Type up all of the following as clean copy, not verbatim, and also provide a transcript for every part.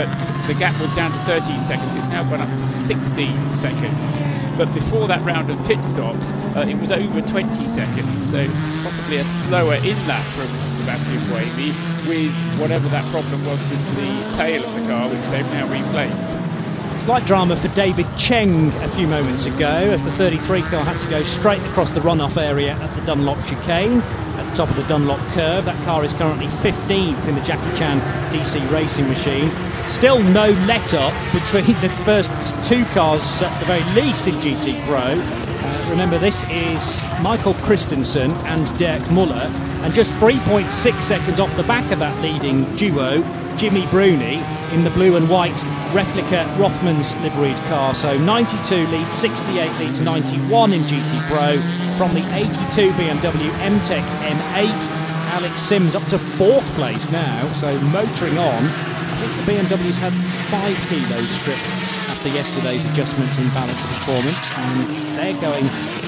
that the gap was down to 13 seconds. It's now gone up to 16 seconds. But before that round of pit stops, it was over 20 seconds. So possibly a slower in-lap from Sebastian Buemi, with whatever that problem was with the tail of the car, which they've now replaced. Slight drama for David Cheng a few moments ago, as the 33 car had to go straight across the runoff area at the Dunlop chicane at the top of the Dunlop curve. That car is currently 15th in the Jackie Chan DC racing machine. Still no let-up between the first two cars at the very least in GT Pro. Remember, this is Michael Christensen and Dirk Muller, and just 3.6 seconds off the back of that leading duo, Jimmy Bruni, in the blue and white replica Rothmans liveried car. So 92 leads, 68 leads, 91 in GT Pro from the 82 BMW M-Tech M8. Alex Sims up to 4th place now, so motoring on. I think the BMW's had 5 kilos stripped after yesterday's adjustments in balance of performance, and they're going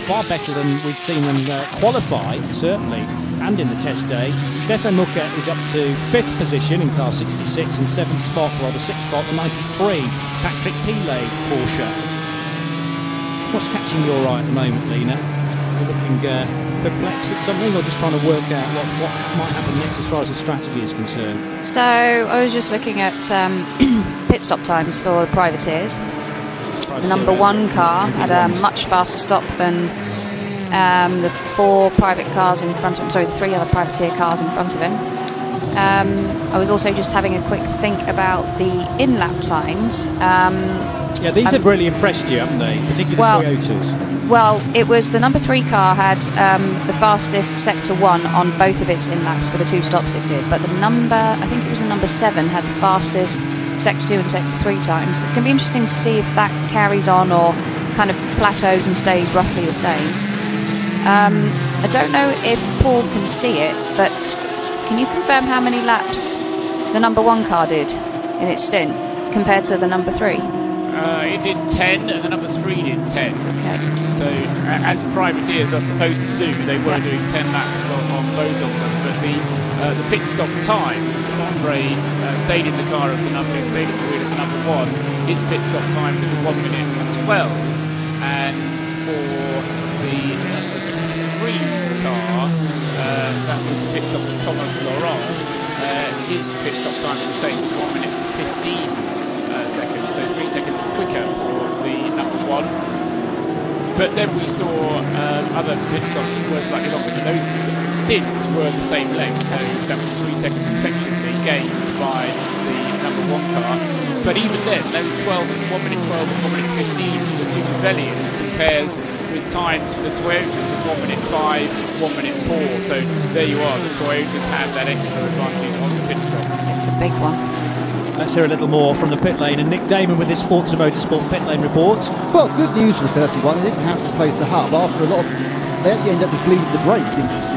far better than we've seen them qualify, certainly, and in the test day. Stefan Mucker is up to 5th position in car 66, and 7th spot, or the 6th spot, the 93 Patrick Pilet Porsche. What's catching your eye at the moment, Lena? You're looking perplexed at something, or just trying to work out what might happen next as far as the strategy is concerned? So I was just looking at pit stop times for the privateers. The number 1 car had a much faster stop than the 4 private cars in front of him, sorry, the 3 other privateer cars in front of him. I was also just having a quick think about the in-lap times. Yeah, these have really impressed you, haven't they? Particularly the Toyotas. Well, it was the number 3 car had the fastest sector 1 on both of its in-laps for the 2 stops it did, but I think it was the number 7, had the fastest sector 2 and sector 3 times. It's going to be interesting to see if that carries on or kind of plateaus and stays roughly the same. I don't know if Paul can see it, but can you confirm how many laps the number 1 car did in its stint compared to the number 3? It did 10, and the number 3 did 10. Okay. So, as privateers are supposed to do, they were doing 10 laps on both of them. But the pit stop times, Andre stayed in the car of the number, stayed in the wheel of the number 1. His pit stop time was 1 minute and 12, and for the 3 car, that was a pit stop of Thomas Laurent. His pit stop time was the same, 1 minute and 15 seconds, so 3 seconds quicker for the number 1. But then we saw other pit stops that were slightly longer, and those stints were the same length, so that was 3 seconds effectively gained by the number 1 car. But even then, those 1 minute 12 and 1 minute 15 for the 2 Rebellions compares with times for the Toyotas of 1 minute 5, 1 minute 4. So there you are, the Toyotas have that extra advantage on the pit stop. It's a big one. Let's hear a little more from the pit lane, and Nick Damon with his Forza Motorsport pit lane report. Well, good news for the 31. They didn't have to replace the hub after they actually ended up with bleeding the brakes, interestingly.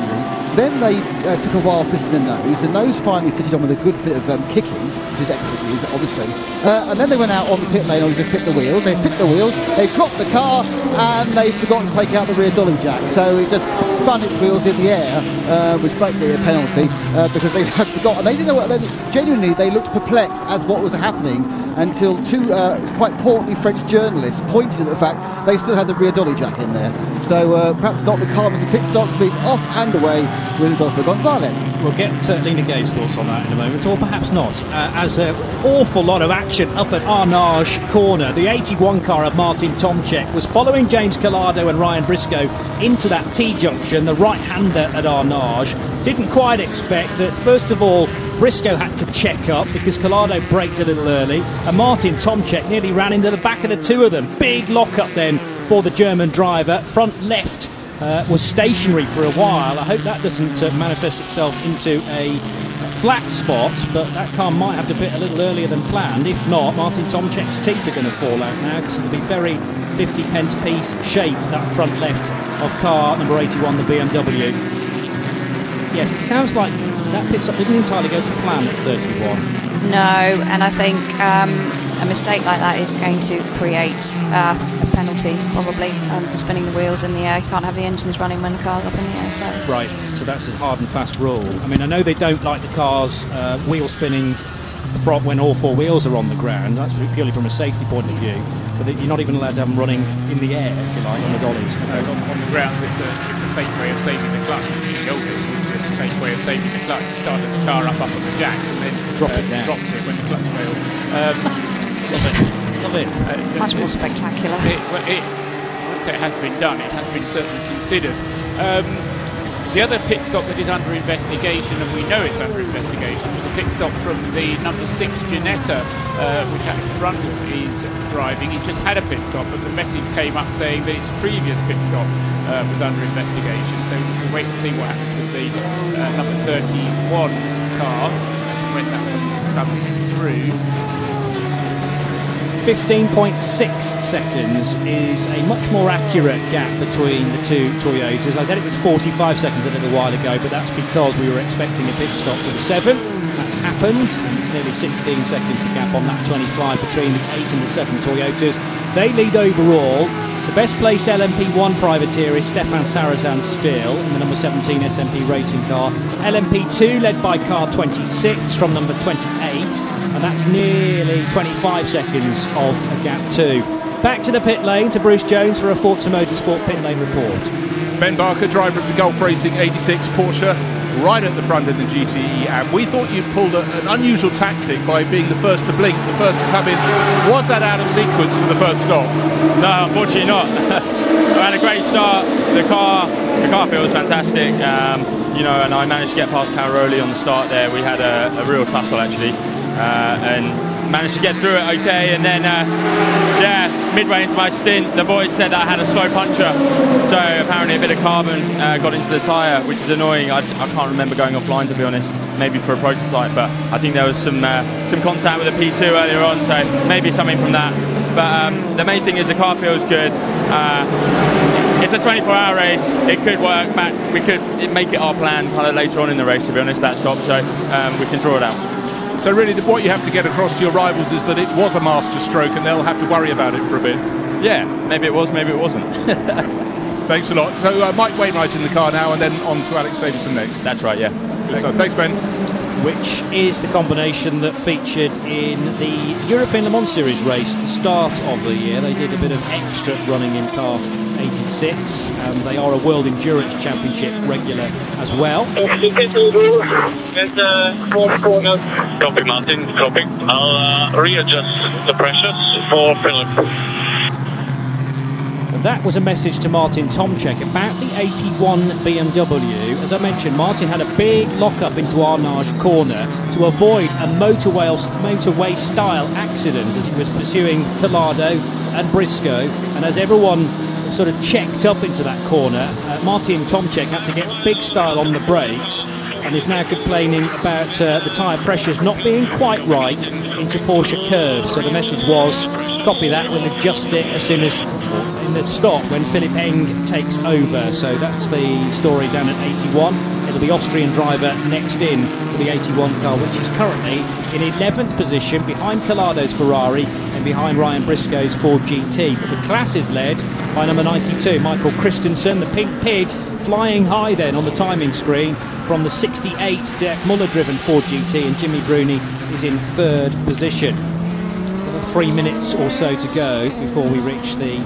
Then they took a while fitting the nose. The nose finally fitted on with a good bit of kicking, which is excellent news, obviously. And then they went out on the pit lane to fit the wheels. They fit the wheels, they dropped the car, and they forgot to take out the rear dolly jack. So it just spun its wheels in the air, which might be a penalty, because they had forgotten. They didn't know what. Genuinely, they looked perplexed as what was happening until 2 quite portly French journalists pointed at the fact they still had the rear dolly jack in there. So perhaps not the car was a pit stop, but off and away with Rodolfo Gonzalez. We'll get Lena Gay's thoughts on that in a moment, or perhaps not. As an awful lot of action up at Arnage Corner, the 81 car of Martin Tomczyk was following James Collado and Ryan Briscoe into that T-junction, the right-hander at Arnage. Didn't quite expect that, first of all, Briscoe had to check up because Collado braked a little early, and Martin Tomczyk nearly ran into the back of the 2 of them. Big lock-up then for the German driver. Front left was stationary for a while. I hope that doesn't manifest itself into a flat spot, but that car might have to pit a little earlier than planned. If not, Martin Tomczyk's teeth are going to fall out now, because it'll be very 50 pence piece shaped, that front left of car number 81, the BMW. Yes, it sounds like that pit stop didn't entirely go to plan at 31. No, and I think a mistake like that is going to create a penalty, probably, for spinning the wheels in the air. You can't have the engines running when the car's up in the air. So. Right, so that's a hard and fast rule. I mean, I know they don't like the cars wheel spinning when all four wheels are on the ground. That's purely from a safety point of view. But you're not even allowed to have them running in the air, if you like, on the dollies. On the grounds, it's a fake way of saving the clutch. In the old days, it was just a fake way of saving the clutch. You started the car up on the jacks and then dropped it when the clutch failed. Love it. Much more spectacular. I won't say it has been done. It has been certainly considered. The other pit stop that is under investigation, and we know it's under investigation, was a pit stop from the number 6 Ginetta, which Alex Brundle is driving. He's just had a pit stop, but the message came up saying that its previous pit stop was under investigation. So we'll wait and see what happens with the number 31 car as and when that comes through. 15.6 seconds is a much more accurate gap between the two Toyotas. I said it was 45 seconds a little while ago, but that's because we were expecting a pit stop for the 7. That's happened, and it's nearly 16 seconds the gap on that 25 between the 8 and the 7 Toyotas. They lead overall. The best placed LMP1 privateer is Stefan Sarazan still in the number 17 SMP racing car. LMP2 led by car 26 from number 28, and that's nearly 25 seconds of a gap too. Back to the pit lane to Bruce Jones for a Forza Motorsport pit lane report. Ben Barker, driver of the Gulf Racing 86 Porsche, right at the front of the GTE, and we thought you'd pulled an unusual tactic by being the first to blink, the first to come in. Was that out of sequence for the first stop? No, unfortunately not. I had a great start. The car feels fantastic, you know, and I managed to get past Cameroli on the start there. We had a real tussle actually, and managed to get through it okay, and then midway into my stint the boys said that I had a slow puncture, so apparently a bit of carbon got into the tyre, which is annoying. I can't remember going offline, to be honest, maybe for a prototype, but I think there was some contact with the P2 earlier on, so maybe something from that. But the main thing is the car feels good. It's a 24-hour race. It could work, but we could make it our plan kind of later on in the race, to be honest, that stop, so we can draw it out. So really what you have to get across to your rivals is that it was a master stroke and they'll have to worry about it for a bit. Yeah, maybe it was, maybe it wasn't. Thanks a lot. So Mike Wainwright in the car now, and then on to Alex Davison next. That's right, yeah. Good stuff. Thanks, Ben. Which is the combination that featured in the European Le Mans Series race at the start of the year. They did a bit of extra running in car 86, and they are a World Endurance Championship regular as well. Copy, Martin, copy. I'll readjust the pressures for Philip. That was a message to Martin Tomczyk about the 81 BMW. As I mentioned, Martin had a big lock-up into Arnage Corner to avoid a motorway-style accident as he was pursuing Collado and Briscoe. And as everyone sort of checked up into that corner, Martin Tomczyk had to get big style on the brakes and is now complaining about the tyre pressures not being quite right into Porsche curves. So the message was, copy that, we'll adjust it as soon as in the stop when Philipp Eng takes over. So that's the story down at 81. It'll be Austrian driver next in for the 81 car, which is currently in 11th position behind Collado's Ferrari and behind Ryan Briscoe's Ford GT. But the class is led by number 92, Michael Christensen, the Pink Pig, flying high then on the timing screen from the 68 Dirk Muller-driven Ford GT, and Jimmy Bruni is in 3rd position. 3 minutes or so to go before we reach the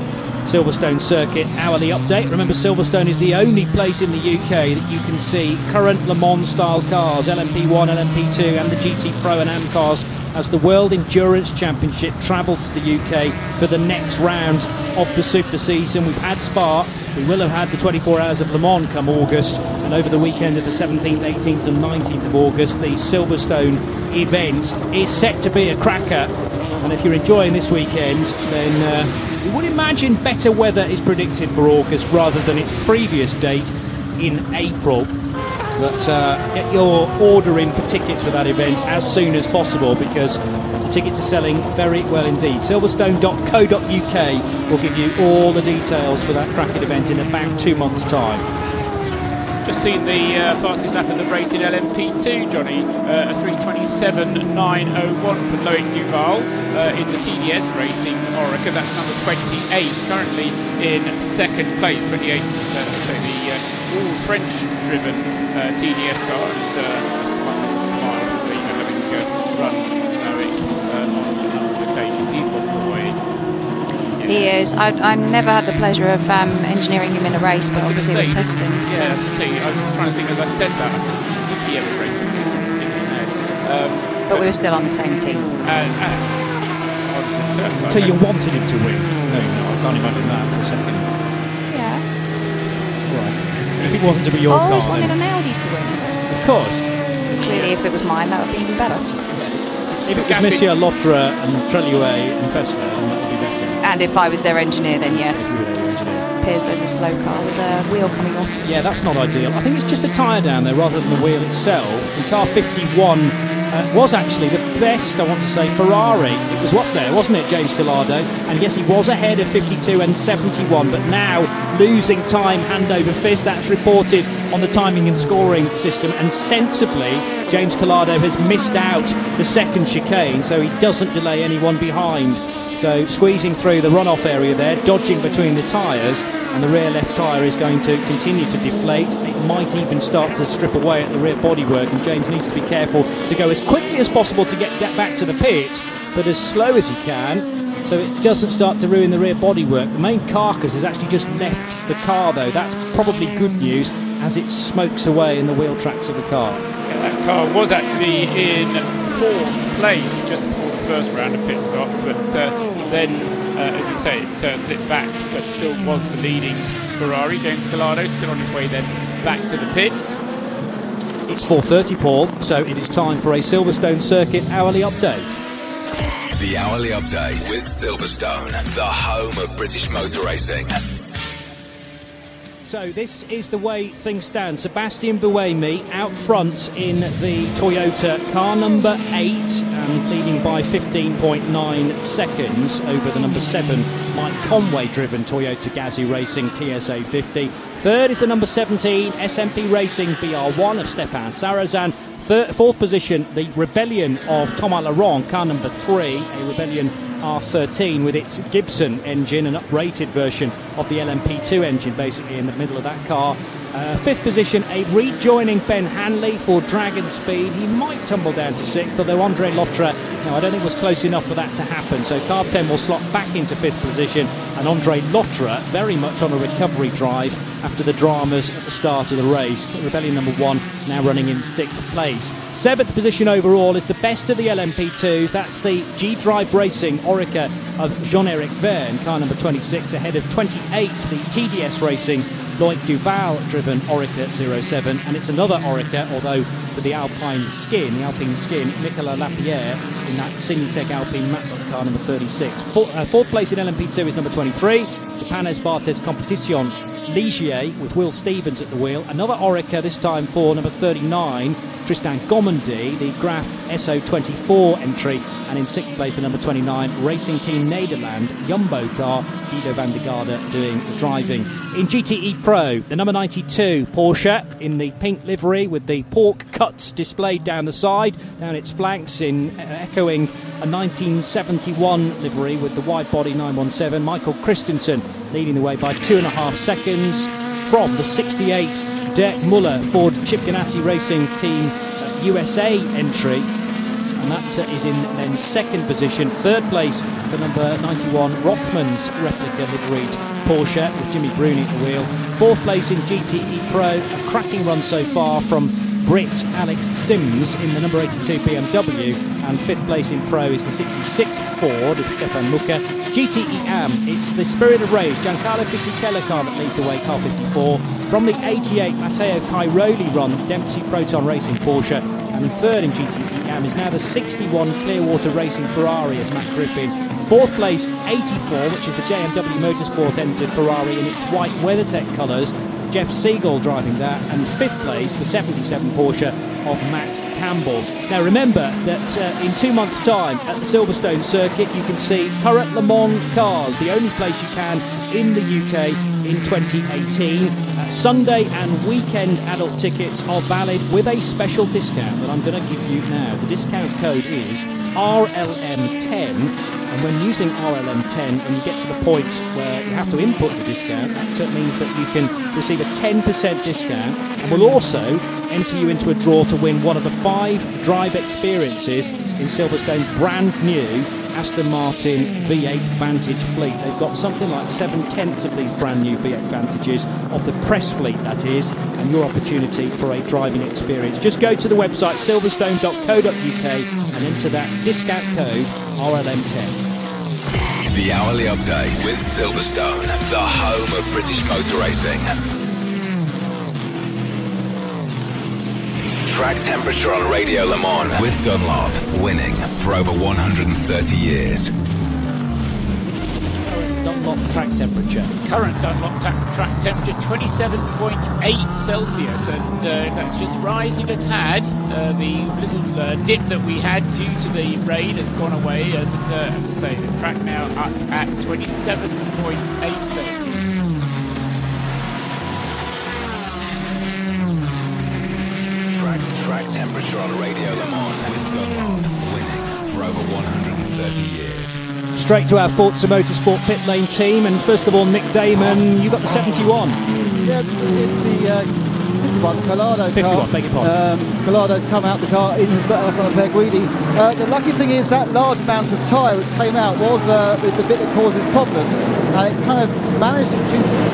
Silverstone circuit hourly update. Remember, Silverstone is the only place in the UK that you can see current Le Mans style cars, LMP1, LMP2 and the GT Pro and Am cars, as the World Endurance Championship travels to the UK for the next round of the Super Season. We've had Spa, we will have had the 24 Hours of Le Mans come August, and over the weekend of the 17th, 18th and 19th of August, the Silverstone event is set to be a cracker. And if you're enjoying this weekend, then we would imagine better weather is predicted for August rather than its previous date in April. But get your order in for tickets for that event as soon as possible, because the tickets are selling very well indeed. Silverstone.co.uk will give you all the details for that cracking event in about 2 months' time. Just seen the fastest lap of the race in LMP2, Johnny, a 3:27.901 for Loic Duval in the TDS Racing Oreca. That's number 28, currently in 2nd place. 28, so the all French-driven TDS car, and a smile from the good run, on a number of occasions. He's one boy. Yeah. He is. I never had the pleasure of engineering him in a race, but obviously with testing. Yeah, I was trying to think as I said that. Did he ever race with him? But we were still on the same team. So you wanted him to win? No, I can't imagine that for a second. Yeah. Right. If it wasn't to be your car, Always wanted an Audi to win. Of course. Clearly, if it was mine, that would be even better. If it was Monsieur Lotre and Trellier and Fessler, then that would be better. And if I was their engineer, then yes. You were their engineer. Appears there's a slow car with a wheel coming off. Yeah, that's not ideal. I think it's just a tyre down there rather than the wheel itself. And car 51 was actually the best, I want to say, Ferrari. It was up there, wasn't it, James Collado? And yes, he was ahead of 52 and 71, but now losing time hand over fist. That's reported on the timing and scoring system. And sensibly, James Collado has missed out the second chicane, so he doesn't delay anyone behind. So squeezing through the runoff area there, dodging between the tyres, and the rear left tyre is going to continue to deflate. It might even start to strip away at the rear bodywork, and James needs to be careful to go as quickly as possible to get back to the pit, but as slow as he can, so it doesn't start to ruin the rear bodywork. The main carcass has actually just left the car, though. That's probably good news as it smokes away in the wheel tracks of the car. Yeah, that car was actually in 4th place just before the first round of pit stops, but then, as you say, it slipped back, but still was the leading Ferrari. James Collado still on his way then back to the pits. It's 4:30, Paul, so it is time for a Silverstone Circuit hourly update. The hourly update with Silverstone, the home of British motor racing. So this is the way things stand. Sebastian Buemi out front in the Toyota car number 8 and leading by 15.9 seconds over the number 7 Mike Conway driven Toyota Gazoo Racing TSA 50. Third is the number 17 SMP Racing BR1 of Stepan Sarazan. Fourth position, the Rebellion of Thomas Laurent, car number 3, a Rebellion R13 with its Gibson engine, an uprated version of the LMP2 engine basically in the middle of that car. Fifth position, a rejoining Ben Hanley for Dragon Speed. He might tumble down to 6th, although Andre Lotre, no, I don't think was close enough for that to happen. So car 10 will slot back into 5th position, and Andre Lotre very much on a recovery drive after the dramas at the start of the race. Rebellion number 1 now running in 6th place. 7th position overall is the best of the LMP2s. That's the G-Drive Racing Orica of Jean-Eric Verne, car number 26, ahead of 28, the TDS Racing Loic Duval driven Orica 07, and it's another Orica, although with the Alpine skin, Nicolas Lapierre in that Cinetec Alpine Matlock car number 36. Fourth place in LMP2 is number 23, Japanes Bartes Competition Ligier with Will Stevens at the wheel. Another Orica, this time for number 39, Tristan Gomendy, the Graf SO24 entry, and in 6th place the number 29 Racing Team Nederland Jumbo car, Guido van der Garde doing the driving. In GTE Pro, the number 92 Porsche in the pink livery with the pork cuts displayed down the side, down its flanks, in echoing a 1971 livery with the wide body 917. Michael Christensen leading the way by 2.5 seconds from the 68 Dirk Muller Ford Chip Ganassi Racing Team USA entry, and that is in then 2nd position. 3rd place the number 91 Rothmans replica liveried Porsche with Jimmy Bruni at the wheel. 4th place in GTE Pro, a cracking run so far from Brit Alex Sims in the number 82 BMW, and 5th place in Pro is the 66 Ford of Stefan Mucker. GTE Am, it's the Spirit of Rage Giancarlo Fisichella car that leads the way, car 54. From the 88 Matteo Cairoli run Dempsey Proton Racing Porsche, and 3rd in GTE Am is now the 61 Clearwater Racing Ferrari of Matt Griffin. 4th place 84, which is the JMW Motorsport entered Ferrari in its white WeatherTech colours, Jeff Siegel driving that, and 5th place the 77 Porsche of Matt Campbell. Now remember that in 2 months' time at the Silverstone Circuit you can see current Le Mans cars, the only place you can in the UK in 2018. Sunday and weekend adult tickets are valid with a special discount that I'm going to give you now. The discount code is RLM10, And when using RLM10 and you get to the point where you have to input the discount, that means that you can receive a 10% discount, and will also enter you into a draw to win one of the 5 drive experiences in Silverstone's brand new Aston Martin V8 Vantage fleet. They've got something like 7/10 of these brand new V8 Vantages of the press fleet, that is, and your opportunity for a driving experience. Just go to the website silverstone.co.uk and enter that discount code RLM10. The Hourly Update with Silverstone, the home of British motor racing. Track temperature on Radio Le Mans with Dunlop, winning for over 130 years. Dunlop track temperature. Current Dunlop track temperature 27.8 Celsius, and that's just rising a tad. The little dip that we had due to the rain has gone away, and as I say, the track now up at 27.8 Celsius. Track temperature on Radio Le Mans with Dunlop, winning for over 130 years. Straight to our Forza Motorsport pit lane team, and first of all, Nick Damon, you got the 71. Yeah, it's the 51, Collado 51, car. beg your pardon. Collado's come out the car, in has got us on a fair greedy. The lucky thing is that large amount of tyre which came out was the bit that causes problems, and it kind of managed to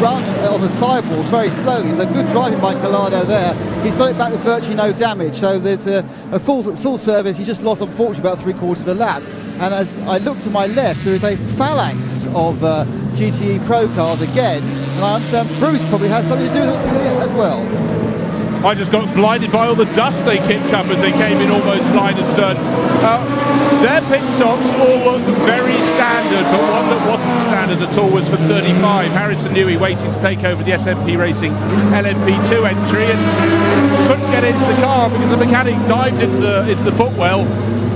run on the sidewalls very slowly, so good driving by Collado there. He's got it back with virtually no damage, so there's a full service. He just lost, unfortunately, about 3/4 of a lap. And as I look to my left, there is a phalanx of GTE Pro cars again, and I understand Bruce probably has something to do with it as well. I just got blinded by all the dust they kicked up as they came in almost line astern. Their pit stops all look very standard, but one that wasn't standard at all was for 35. Harrison Newey waiting to take over the SMP Racing LMP2 entry and couldn't get into the car because the mechanic dived into the footwell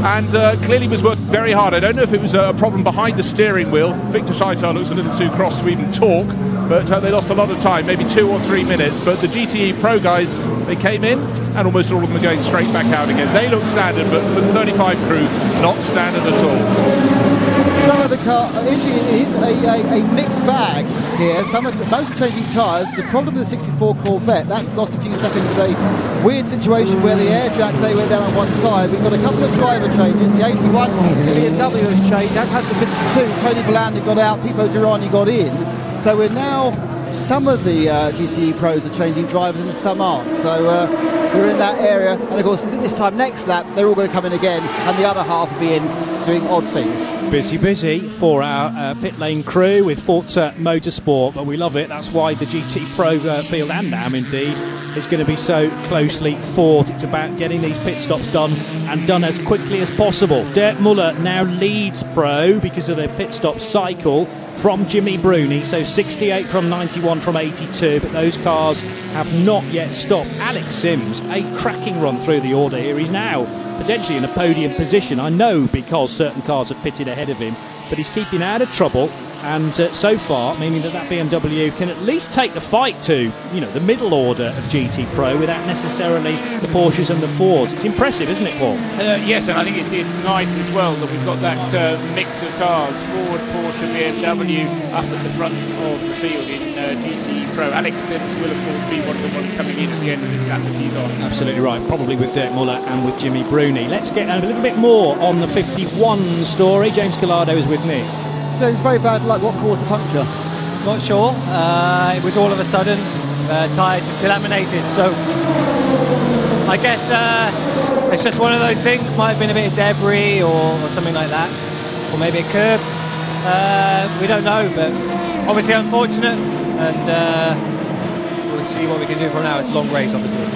and clearly was working very hard. I don't know if it was a problem behind the steering wheel. Victor Scheitel looks a little too cross to even talk, but they lost a lot of time, maybe 2 or 3 minutes. But the GTE Pro guys, they came in and almost all of them are going straight back out again. They look standard, but for the 35 crew, not standard at all. Some of the car, it is a mixed bag here. Most are changing tyres. The problem with the 64 Corvette, that's lost a few seconds of a weird situation where the air jacks went down on one side. We've got a couple of driver changes. The 81 BMW has changed, as has the 52. Tony Belander got out, Pipo Gironi got in. So we're now, some of the GTE Pros are changing drivers and some aren't. So we're in that area. And of course, this time next lap, they're all going to come in again, and the other half will be in doing odd things. Busy for our pit lane crew with Forza Motorsport, but we love it. That's why the GT Pro field and NAM indeed is going to be so closely fought. It's about getting these pit stops done and done as quickly as possible. Dirk Muller now leads Pro because of the pit stop cycle from Jimmy Bruni, so 68 from 91 from 82, but those cars have not yet stopped. Alex Sims, a cracking run through the order here. He's now potentially in a podium position, I know, because certain cars have pitted ahead of him, but he's keeping out of trouble, and so far meaning that BMW can at least take the fight to, you know, the middle order of GT Pro without necessarily the Porsches and the Fords. It's impressive, isn't it, Paul? Yes, and I think it's nice as well that we've got that mix of cars, Ford, Porsche, BMW, up at the front of the field in GT Pro. Alex Sims will, of course, be one of the ones coming in at the end of this lap that he's on. Absolutely right, probably with Dirk Muller and with Jimmy Bruni. Let's get a little bit more on the 51 story. James Collado is with me. So it's very bad luck. What caused the puncture? Not sure. It was all of a sudden. Tyre just delaminated. So I guess it's just one of those things. Might have been a bit of debris or something like that, or maybe a curb. We don't know, but obviously unfortunate. And we'll see what we can do from now. It's a long race, obviously.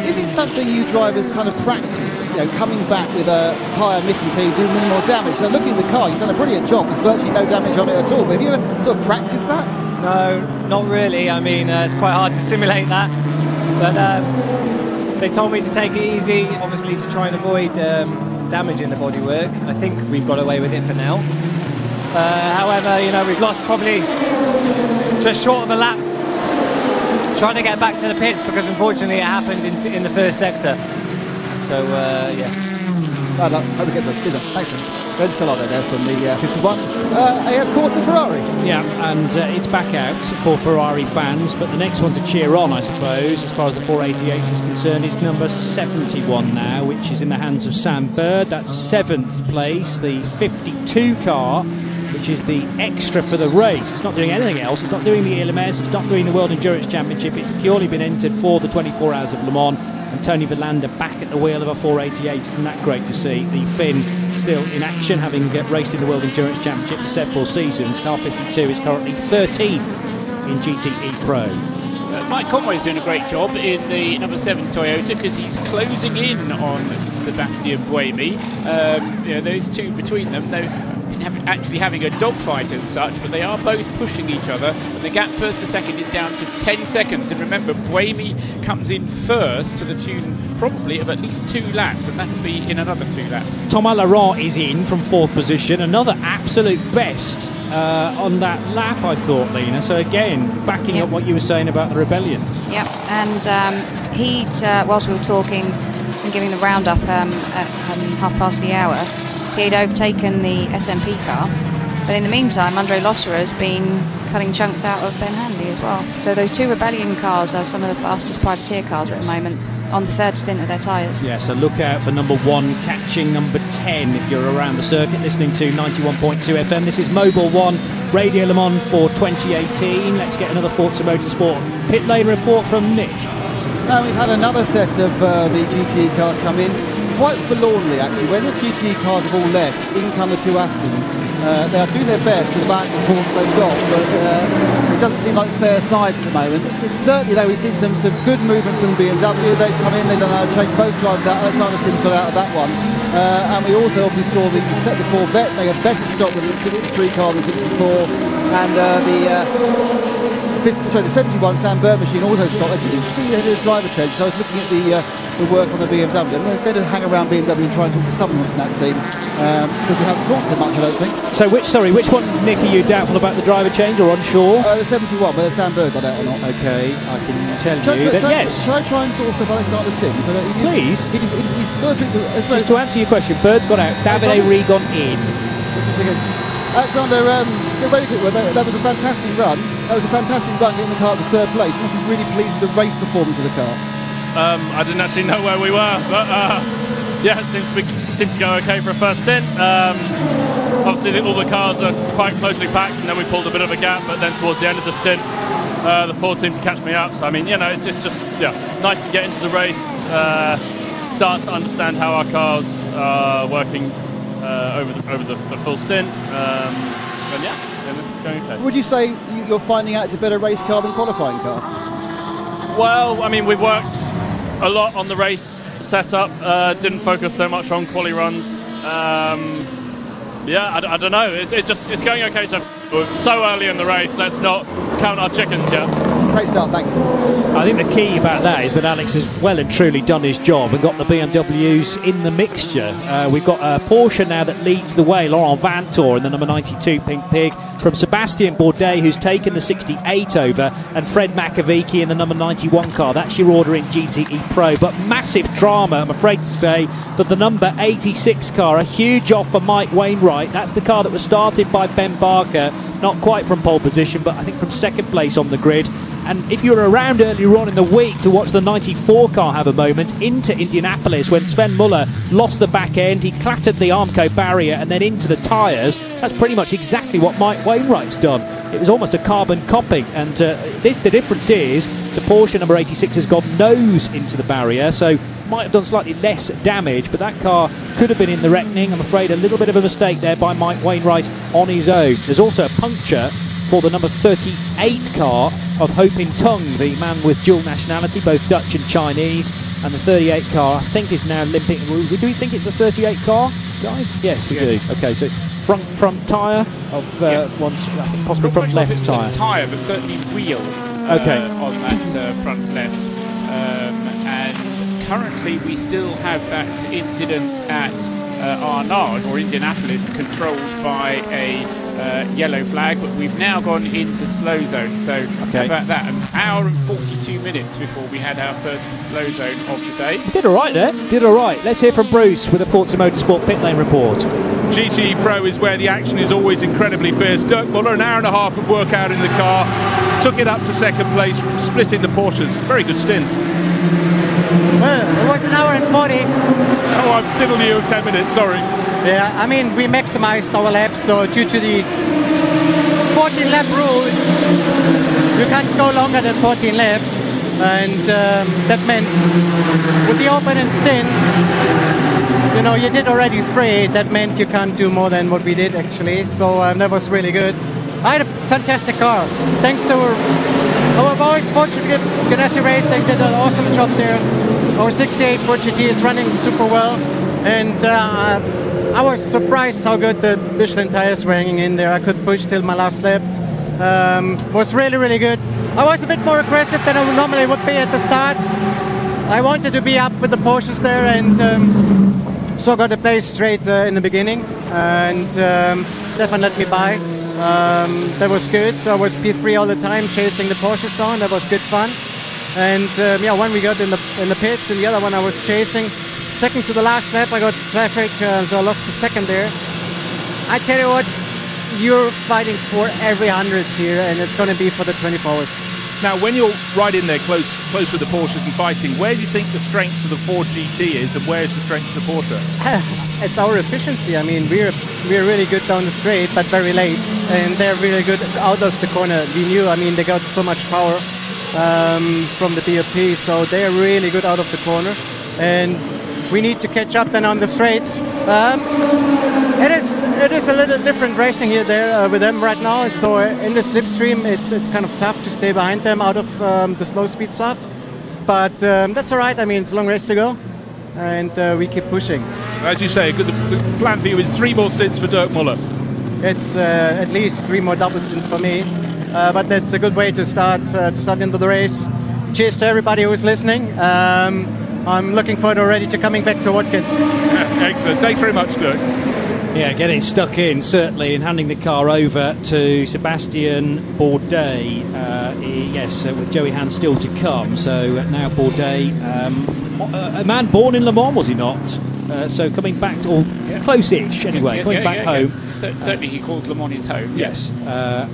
Is it something you drivers kind of practice, you know, coming back with a tyre missing so you do minimal damage? Now looking at the car, you've done a brilliant job, there's virtually no damage on it at all, but have you ever sort of practiced that? No, not really. I mean, it's quite hard to simulate that, but they told me to take it easy, obviously to try and avoid damaging the bodywork. I think we've got away with it for now. However, you know, we've lost probably just short of a lap trying to get back to the pits because unfortunately it happened in the first sector. So yeah. Bad luck. Hope it gets us. Cheers. Thanks, man. Red still out there from the 51. Of course, the Ferrari. Yeah, and it's back out for Ferrari fans, but the next one to cheer on, I suppose, as far as the 488 is concerned, is number 71 now, which is in the hands of Sam Bird. That's 7th place, the 52 car, which is the extra for the race. It's not doing anything else. It's not doing the LMS. It's not doing the World Endurance Championship. It's purely been entered for the 24 Hours of Le Mans. And Tony Verlander back at the wheel of a 488. Isn't that great to see? The Finn still in action, having raced in the World Endurance Championship for several seasons. Car 52 is currently 13th in GTE Pro. Mike Conway's doing a great job in the number 7 Toyota because he's closing in on Sebastian Buemi. Those two between them, they've been actually having a dogfight as such, but they are both pushing each other. And the gap first to second is down to 10 seconds. And remember, Buemi comes in first to the tune probably of at least 2 laps, and that will be in another 2 laps. Thomas Laurent is in from 4th position, another absolute best on that lap, I thought, Lena. So again, backing up what you were saying about the rebellions. Yeah, and he'd, whilst we were talking and giving the roundup at 1:30, he'd overtaken the SMP car. But in the meantime, Andre Lotterer has been cutting chunks out of Ben Hanley as well. So those 2 rebellion cars are some of the fastest privateer cars at the moment, on the 3rd stint of their tyres. Yeah, so look out for number 1 catching number 10 if you're around the circuit listening to 91.2 FM. This is Mobile 1 Radio Le Mans for 2018. Let's get another Forza Motorsport pit lane report from Nick. We've had another set of the GTE cars come in, quite forlornly actually. When the GTE cars have all left, in come the 2 Astons. They are doing their best to the back and forth they've got, but it doesn't seem like fair sides at the moment. Certainly though, we've seen some good movement from the BMW. They've come in, they've done a change, both drivers out. Alexander Sims got out of that one. And we also obviously saw the Corvette make a better stop with the 63 car than the 64, and the 71 Sam Bird machine also stopped. They didn't see the driver change, so I was looking at the work on the BMW. We're going to hang around BMW and try and talk to someone from that team, because we haven't talked to them much, I don't think. So which one, Nick, are you doubtful about the driver change or unsure? The 71, whether Sam Bird got out or not. Okay, I can tell you that yes. Shall I try and talk to Alexander Sims? Please. He's got to drink just to answer your question, Bird's got out, Davide Rigon in. Alexander, very quick one. That was a fantastic run. That was a fantastic run getting the car to 3rd place. You must be really pleased with the race performance of the car. I didn't actually know where we were, but yeah, it seemed to go okay for a first stint. Obviously, all the cars are quite closely packed, and then we pulled a bit of a gap, but then towards the end of the stint, the Ford seemed to catch me up. So, I mean, it's just nice to get into the race, start to understand how our cars are working over the full stint, and it's going okay. Would you say you're finding out it's a better race car than qualifying car? Well, I mean, we've worked a lot on the race setup, didn't focus so much on quali runs. I don't know. It's going okay. So we're so early in the race. Let's not count our chickens yet. Great start, thanks. I think the key about that is that Alex has well and truly done his job and got the BMWs in the mixture. We've got a Porsche now that leads the way, Laurent Vantor in the number 92 Pink Pig, from Sebastian Bourdais, who's taken the 68 over, and Fred Makovici in the number 91 car. That's your order in GTE Pro. But massive drama, I'm afraid to say, that the number 86 car, a huge off for Mike Wainwright. That's the car that was started by Ben Barker, not quite from pole position, but I think from 2nd place on the grid. And if you were around earlier on in the week to watch the 94 car have a moment into Indianapolis when Sven Muller lost the back end, he clattered the Armco barrier and then into the tyres, that's pretty much exactly what Mike Wainwright's done. It was almost a carbon copy, and the difference is the Porsche number 86 has gone nose into the barrier, so might have done slightly less damage, but that car could have been in the reckoning. I'm afraid a little bit of a mistake there by Mike Wainwright on his own. There's also a puncture for the number 38 car of Ho Pin Tung, the man with dual nationality, both Dutch and Chinese, and the 38 car I think is now limping. Do we think it's the 38 car, guys? Yes, we do. Okay, so front tyre of once, I think possibly front left tyre. Tyre, but certainly wheel. Okay. On that front left, and currently we still have that incident at Arnard or Indianapolis controlled by a yellow flag, but we've now gone into slow zone. So how about that? An hour and 42 2 minutes before we had our first slow zone of the day. Did all right there. Did all right. Let's hear from Bruce with a Forza Motorsport pit lane report. GTE Pro is where the action is always incredibly fierce. Dirk Muller, an hour and a half of work out in the car, took it up to second place, splitting the Porsches. Very good stint. Well, it was an hour and 40. Oh, I've diddled you 10 minutes, sorry. Yeah, I mean, we maximized our laps, so due to the 14 lap rule, you can't go longer than 14 laps, and that meant with the opening stint, you know, you did already spray. That meant you can't do more than what we did actually, so that was really good. I had a fantastic car. Thanks to our boys, Portuguese Ganassi Racing did an awesome job there. Our 68 Ford GT is running super well, and I was surprised how good the Michelin tires were hanging in there. I could push till my last lap. Was really, really good. I was a bit more aggressive than I normally would be at the start. I wanted to be up with the Porsches there, and so got a place straight in the beginning. And Stefan let me by. That was good. So I was P3 all the time, chasing the Porsches down. That was good fun. And yeah, one we got in the pits, and the other one I was chasing. Second to the last lap, I got traffic, so I lost a second there. I tell you what, you're fighting for every hundreds here, and it's going to be for the 24 hours. Now, when you're right in there, close with the Porsches and fighting, where do you think the strength of the Ford GT is, and where is the strength of the Porsche? It's our efficiency. I mean, we're really good down the straight, but very late, and they're really good out of the corner. We knew, I mean, they got so much power from the BOP, so they're really good out of the corner, and we need to catch up then on the straights. It is a little different racing here there with them right now. So in the slipstream, it's kind of tough to stay behind them out of the slow speed stuff. But that's all right. I mean, it's a long race to go, and we keep pushing. As you say, the plan for you is 3 more stints for Dirk Muller. It's at least 3 more double stints for me. But that's a good way to start into the race. Cheers to everybody who is listening. I'm looking forward already to coming back to Watkins. Excellent. Thanks very much, Dirk. Yeah, getting stuck in, certainly, and handing the car over to Sebastian Bourdais. Yes, with Joey Hand still to come. So now Bourdais, a man born in Le Mans, was he not? So coming back to, close-ish anyway, coming back home. Certainly he calls Le Mans his home. Yes.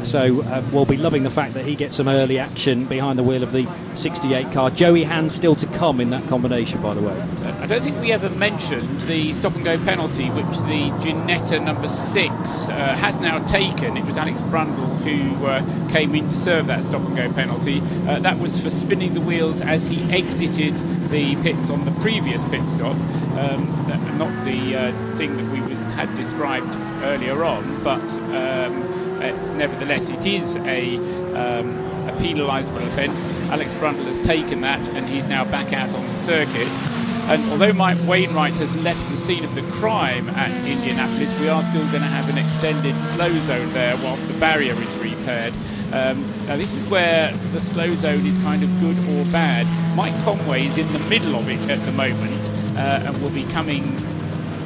So we'll be loving the fact that he gets some early action behind the wheel of the 68 car. Joey Hand still to come in that combination, by the way. I don't think we ever mentioned the stop-and-go penalty, which the Ginetta number 6 has now taken. It was Alex Brundle who came in to serve that stop-and-go penalty. That was for spinning the wheels as he exited the pits on the previous pit stop. Not the thing that we had described earlier on, but nevertheless it is a penalisable offence. Alex Brundle has taken that, and he's now back out on the circuit. And although Mike Wainwright has left the scene of the crime at Indianapolis, we are still going to have an extended slow zone there whilst the barrier is repaired. Now this is where the slow zone is kind of good or bad. Mike Conway is in the middle of it at the moment, and will be coming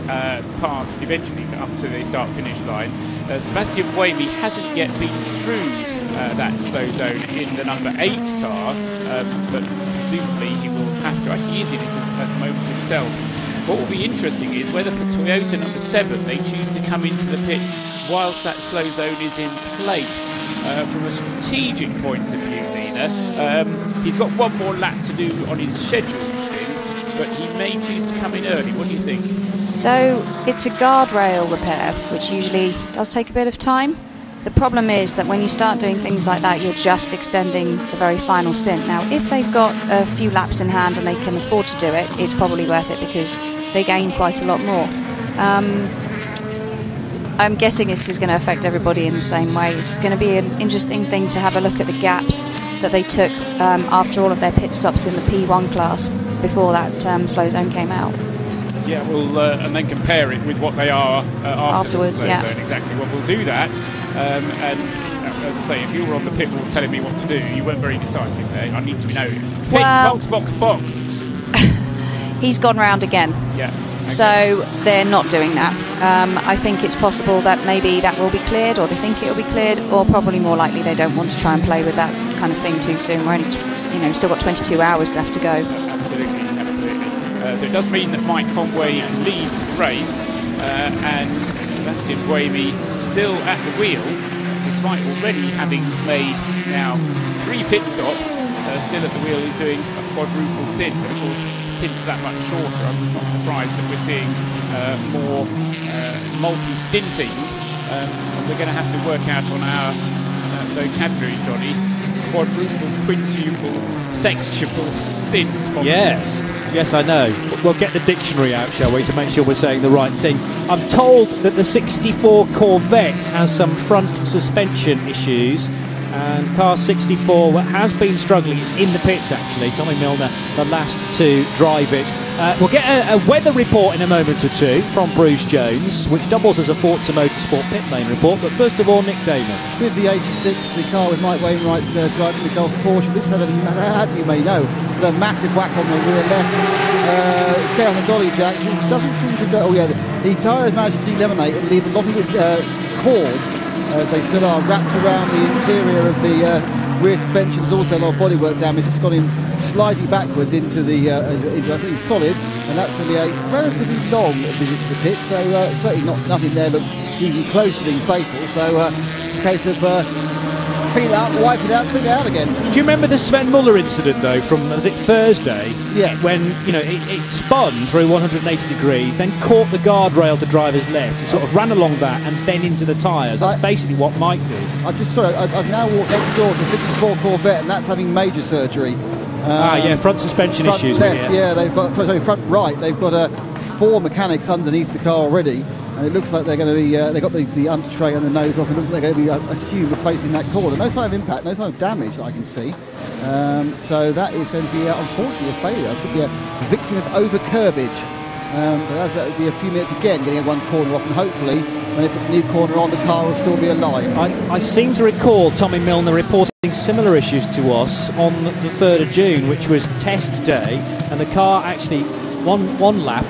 past eventually up to the start-finish line. Sebastian Buemi hasn't yet been through that slow zone in the number 8 car, but presumably he will have to. Actually, he is in it at the moment himself. What will be interesting is whether for Toyota number 7 they choose to come into the pits whilst that slow zone is in place. From a strategic point of view, Lena, he's got one more lap to do on his scheduled stint, but he may choose to come in early. What do you think? So it's a guardrail repair, which usually does take a bit of time. The problem is that when you start doing things like that, you're just extending the very final stint. Now, if they've got a few laps in hand and they can afford to do it, it's probably worth it because they gain quite a lot more. I'm guessing this is going to affect everybody in the same way. It's going to be an interesting thing to have a look at the gaps that they took after all of their pit stops in the P1 class before that slow zone came out. Yeah, we'll and then compare it with what they are afterwards. The yeah, zone. Exactly. Well, we'll do that. And as I say, if you were on the pit wall telling me what to do, you weren't very decisive there. I need to know. Tick, box. He's gone round again. Yeah. Okay. So they're not doing that. I think it's possible that maybe that will be cleared, or they think it will be cleared, or probably more likely they don't want to try and play with that kind of thing too soon. We're only, still got 22 hours left to go. Absolutely. So it does mean that Mike Conway leads the race, and Sebastian Buemi still at the wheel, despite already having made now 3 pit stops. Still at the wheel, he's doing a quadruple stint, but of course stints that much shorter. I'm not surprised that we're seeing more multi-stinting. We're going to have to work out on our vocabulary, Johnny. Quadruple, quintuple, sextuple stints, possibly. Yes, I know. We'll get the dictionary out, shall we, to make sure we're saying the right thing. I'm told that the 64 Corvette has some front suspension issues, and car 64 has been struggling. It's in the pits, actually. Tommy Milner, the last to drive it. We'll get a weather report in a moment or two from Bruce Jones, which doubles as a Forza Motorsport pit lane report. But first of all, Nick Damon. With the 86, the car with Mike Wainwright driving the Golf Porsche, this had, as you may know, the massive whack on the rear left. It's going on the dolly jack. It doesn't seem to go. The tyre has managed to delaminate and leave a lot of its cords. They still are wrapped around the interior of the rear suspension. There's also a lot of bodywork damage. It's got him slightly backwards into the into solid, and that's going to be a relatively long visit to the pit. So certainly nothing there looks even close to being fatal. So it's a case of clean it out, wipe it out, clean it out again. Do you remember the Sven Muller incident though from, was it Thursday? Yes. When it spun through 180 degrees, then caught the guardrail to driver's left, and sort of ran along that and then into the tyres. That's basically what Mike did. I've now walked next door to 64 Corvette, and that's having major surgery. Front suspension front issues. Left, they've got front right. They've got 4 mechanics underneath the car already. And it looks like they're going to be, they got the under tray and the nose off, and it looks like they're going to be, assumed, replacing that corner. No sign of impact, no sign of damage that I can see. So that is going to be, unfortunately, a failure. It could be a victim of over-curbage. But that would be a few minutes again, getting one corner off, and hopefully, when they put the new corner on, the car will still be alive. I seem to recall Tommy Milner reporting similar issues to us on the 3rd of June, which was test day, and the car actually... One out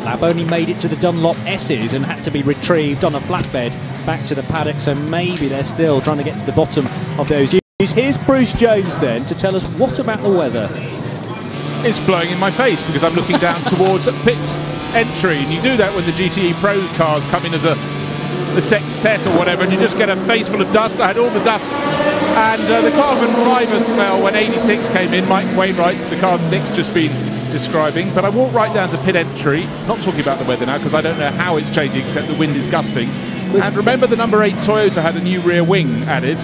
lap, only made it to the Dunlop S's and had to be retrieved on a flatbed back to the paddock. So maybe they're still trying to get to the bottom of those issues. Here's Bruce Jones then to tell us what about the weather. It's blowing in my face because I'm looking down towards pit entry, and you do that when the GTE Pro cars come in as a sextet or whatever, and you just get a face full of dust. I had all the dust, and the carbon fibre smell when 86 came in. Mike Wainwright, the car Nick's just been describing, but I walked right down to pit entry, not talking about the weather now because I don't know how it's changing except the wind is gusting. And remember, the number 8 Toyota had a new rear wing added.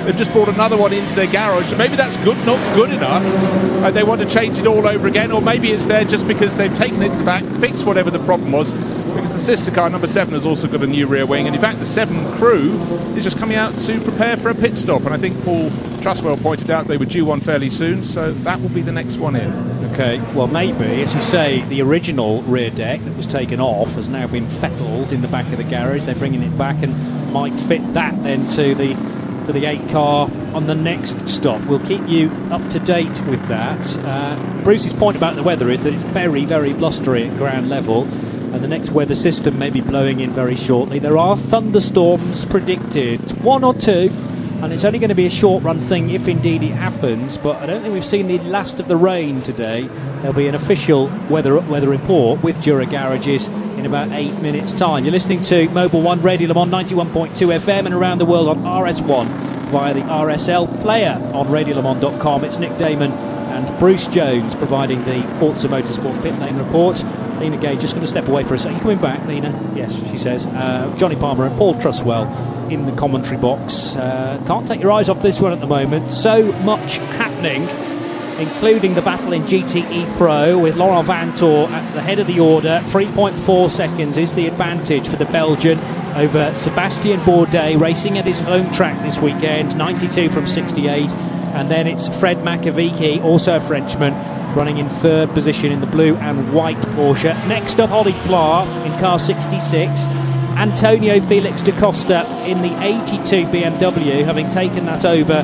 They've just brought another one into their garage, so maybe that's not good enough, and they want to change it all over again, or maybe it's there just because they've taken it back, fixed whatever the problem was, because the sister car number 7 has also got a new rear wing, and in fact the 7 crew is just coming out to prepare for a pit stop, and I think Paul Trustwell pointed out they were due one fairly soon, so that will be the next one in. Okay, well maybe, as you say, the original rear deck that was taken off has now been fettled in the back of the garage. They're bringing it back and might fit that then to the 8 car on the next stop. We'll keep you up to date with that. Bruce's point about the weather is that it's very, very blustery at ground level, and the next weather system may be blowing in very shortly. There are thunderstorms predicted, 1 or 2, and it's only going to be a short run thing if indeed it happens, but I don't think we've seen the last of the rain today. There'll be an official weather report with Jura Garages in about 8 minutes time. You're listening to Mobile One Radio Le Mans 91.2 FM and around the world on RS1 via the RSL player on radiolemans.com. It's Nick Damon and Bruce Jones providing the Forza Motorsport pit lane report. Lena Gage just going to step away for a second. You coming back, Lena? Yes, she says. Johnny Palmer and Paul Trustwell in the commentary box. Can't take your eyes off this one at the moment. So much happening, including the battle in GTE Pro with Laurent Vantor at the head of the order. 3.4 seconds is the advantage for the Belgian over Sebastien Bourdais, racing at his home track this weekend, 92 from 68. And then it's Fred Makovic, also a Frenchman, running in 3rd position in the blue and white Porsche. Next up, Ollie Pla in car 66. Antonio Felix da Costa in the 82 BMW, having taken that over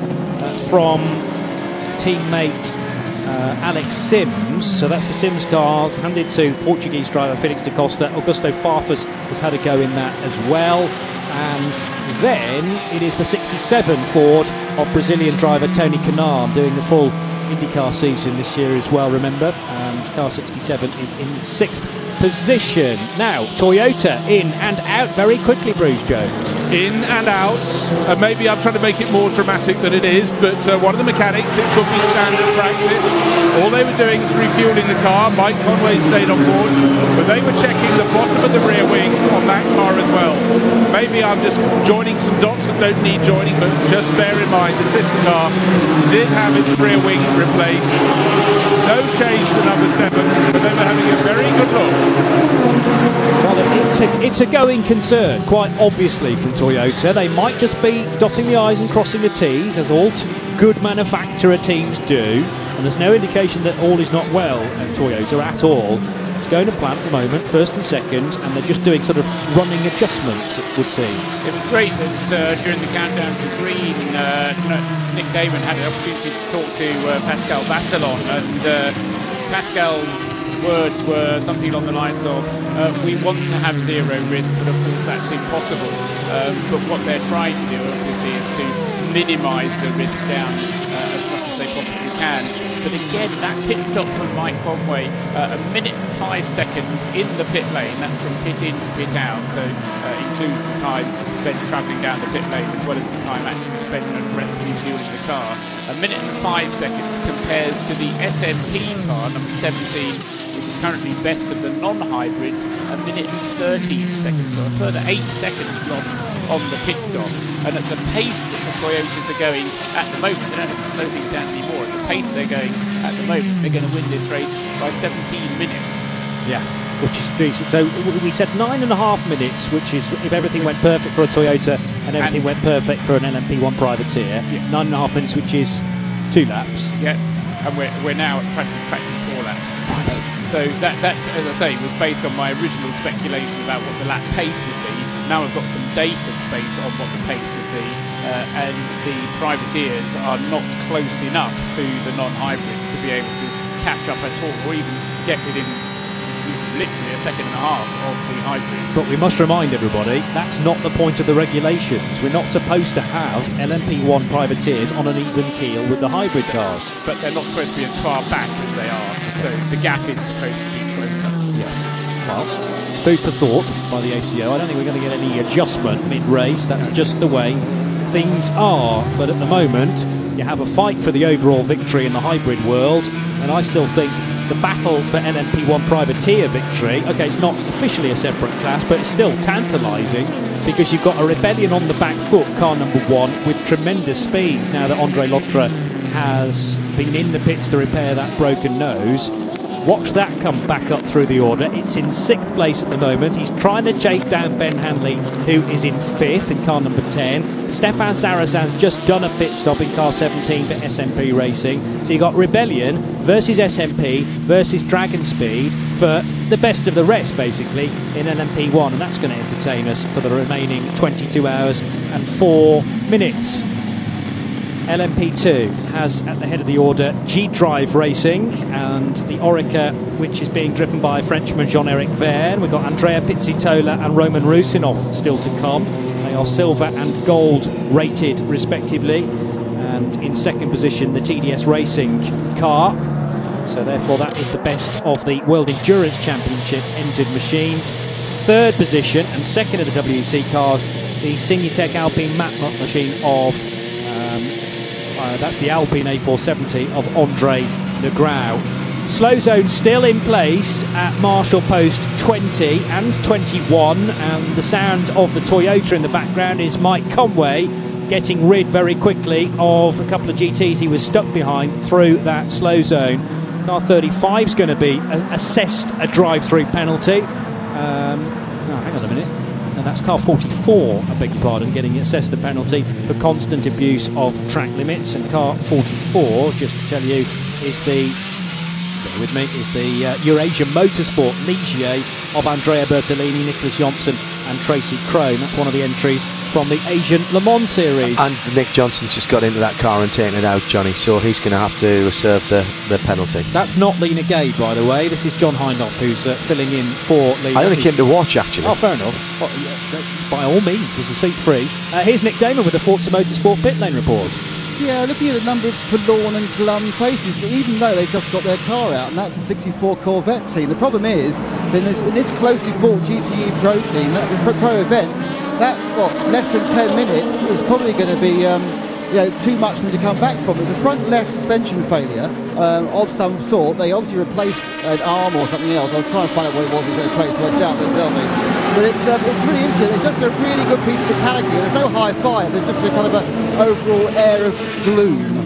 from teammate Alex Sims. So that's the Sims car handed to Portuguese driver Felix da Costa. Augusto Farfus has had a go in that as well. And then it is the 67 Ford of Brazilian driver Tony Kanaan, doing the full IndyCar season this year as well, remember, and car 67 is in 6th position. Now Toyota in and out very quickly, Bruce Jones. In and out, maybe I'm trying to make it more dramatic than it is, but one of the mechanics, it could be standard practice, all they were doing is refueling the car. Mike Conway stayed on board, but they were checking the bottom of the rear wing on that car as well. Maybe I'm just joining some dots that don't need joining, but just bear in mind the sister car did have its rear wing replaced. No change to number 7, but they were having a very good look. Well, it's a going concern, quite obviously, from Toyota. They might just be dotting the I's and crossing the T's, as all good manufacturer teams do, and there's no indication that all is not well at Toyota at all. It's going to plan at the moment, first and second, and they're just doing sort of running adjustments, it would seem. It was great that during the countdown to green, Nick Damon had an opportunity to talk to Pascal Vasselon, and Pascal's words were something along the lines of, we want to have zero risk, but of course that's impossible. But what they're trying to do, obviously, is to minimise the risk down as much as they possibly can. But again, that pit stop from Mike Conway, 1 minute and 5 seconds in the pit lane. That's from pit in to pit out, so includes the time spent travelling down the pit lane as well as the time actually spent aggressively fueling the car. 1 minute and 5 seconds compares to the SMP car, number 17, which is currently best of the non-hybrids, 1 minute and 13 seconds, so a further 8 seconds lost on the pit stop. And at the pace that the Toyotas are going at the moment, they don't have to slow things down anymore. At the pace they're going at the moment, they're going to win this race by 17 minutes. Yeah, which is decent. So we said 9.5 minutes, which is if everything went perfect for a Toyota and everything went perfect for an LMP1 privateer. Yeah. 9.5 minutes, which is 2 laps. Yeah, and we're now at practically 4 laps. So that, as I say, was based on my original speculation about what the lap pace would be. Now we've got some data space on what the pace would be, and the privateers are not close enough to the non-hybrids to be able to catch up at all, or even get within literally a second and a half of the hybrids. But we must remind everybody, that's not the point of the regulations. We're not supposed to have LMP1 privateers on an even keel with the hybrid cars. But they're not supposed to be as far back as they are, so the gap is supposed to be closer. Yes. Well, food for thought by the ACO. I don't think we're going to get any adjustment mid-race. That's just the way things are. But at the moment, you have a fight for the overall victory in the hybrid world, and I still think the battle for LMP1 privateer victory, okay, it's not officially a separate class, but it's still tantalising because you've got a Rebellion on the back foot, car number 1, with tremendous speed now that Andre Lotre has been in the pits to repair that broken nose. Watch that come back up through the order. It's in 6th place at the moment. He's trying to chase down Ben Hanley, who is in 5th in car number 10. Stefan Sarrazan's just done a pit stop in car 17 for SMP Racing. So you've got Rebellion versus SMP versus Dragon Speed for the best of the rest, basically, in LMP1. And that's going to entertain us for the remaining 22 hours and 4 minutes. LMP2 has at the head of the order G-Drive Racing and the Orica, which is being driven by Frenchman Jean-Eric Verne. We've got Andrea Pizzitola and Roman Rusinov still to come. They are silver and gold rated respectively. And in 2nd position, the TDS Racing car. So therefore that is the best of the World Endurance Championship entered machines. 3rd position and 2nd of the WEC cars, the Signatech Alpine Matmut machine of that's the Alpine A470 of Andre Negrau. Slow zone still in place at Marshall Post 20 and 21, and the sound of the Toyota in the background is Mike Conway getting rid very quickly of a couple of GTs he was stuck behind through that slow zone. Car 35 is going to be assessed a drive-through penalty. Hang on a minute. And that's car 44, I beg your pardon, getting assessed the penalty for constant abuse of track limits. And car 44, just to tell you, is the, bear with me, is the Eurasia Motorsport Ligier of Andrea Bertolini, Nicholas Johnson and Tracy Crone. That's one of the entries from the Asian Le Mans series. And Nick Johnson's just got into that car and taken it out, Johnny, so he's going to have to serve the penalty. That's not Lena Gade, by the way. This is John Hindhoff, who's filling in for Lena. I only came to watch, actually. Oh, fair enough. Well, yeah, by all means, there's a seat free. Here's Nick Damon with the Forza Motorsport pit lane report. Yeah, looking at the number of forlorn and glum faces, but even though they've just got their car out, and that's a 64 Corvette team, the problem is, in this closely fought GTE Pro team, the Pro event, that, less than 10 minutes is probably going to be too much for them to come back from. It was a front left suspension failure of some sort. They obviously replaced an arm or something else. I'll try and find out what it was they replaced, so I doubt they'll tell me. But it's really interesting. They've just got a really good piece of mechanically. There's no high five. There's just a kind of an overall air of gloom.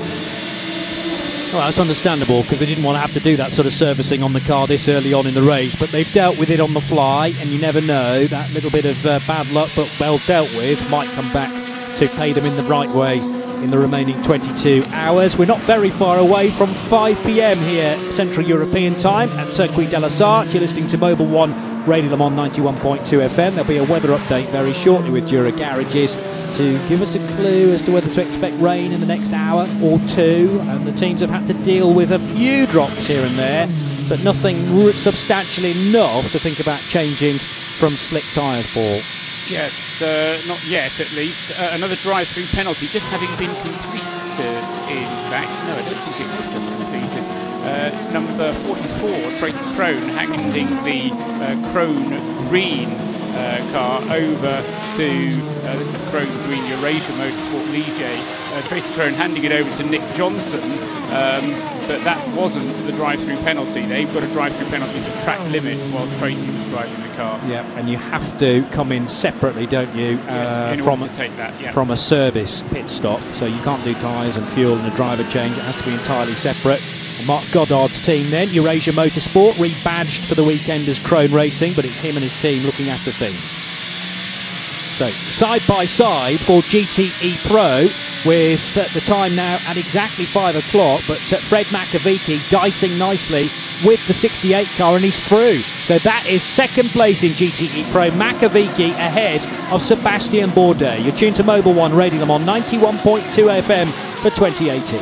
Well, that's understandable because they didn't want to have to do that sort of servicing on the car this early on in the race, but they've dealt with it on the fly, and you never know, that little bit of bad luck but well dealt with might come back to pay them in the right way in the remaining 22 hours. We're not very far away from 5 p.m. here Central European time at Circuit de la Sarthe. You're listening to Mobile One Radio Le Mans 91.2 FM. There'll be a weather update very shortly with Jura Garages to give us a clue as to whether to expect rain in the next hour or two, and the teams have had to deal with a few drops here and there, but nothing substantially enough to think about changing from slick tyres, Paul. Yes, not yet at least. Another drive-through penalty just having been completed, in fact. No, I don't think it was just completed. Number 44, Tracy Crone, handing the Crone Green car over to, this is Crone Green Eurasia Motorsport Ligier. Tracy Crone handing it over to Nick Johnson, but that wasn't the drive-through penalty. They've got a drive-through penalty for track limits whilst Tracy was driving the car. Yeah, and you have to come in separately, don't you, yes, in order to take that, yeah. From a service pit stop, so you can't do tyres and fuel and a driver change. It has to be entirely separate. Mark Goddard's team then, Eurasia Motorsport, rebadged for the weekend as Crone Racing, but it's him and his team looking after things. So, side by side for GTE Pro, with the time now at exactly 5 o'clock, but Fred Makovic dicing nicely with the 68 car, and he's through. So that is second place in GTE Pro. Makovic ahead of Sebastian Bourdais. You're tuned to Mobile One Radio Le Mans 91.2 FM for 2018.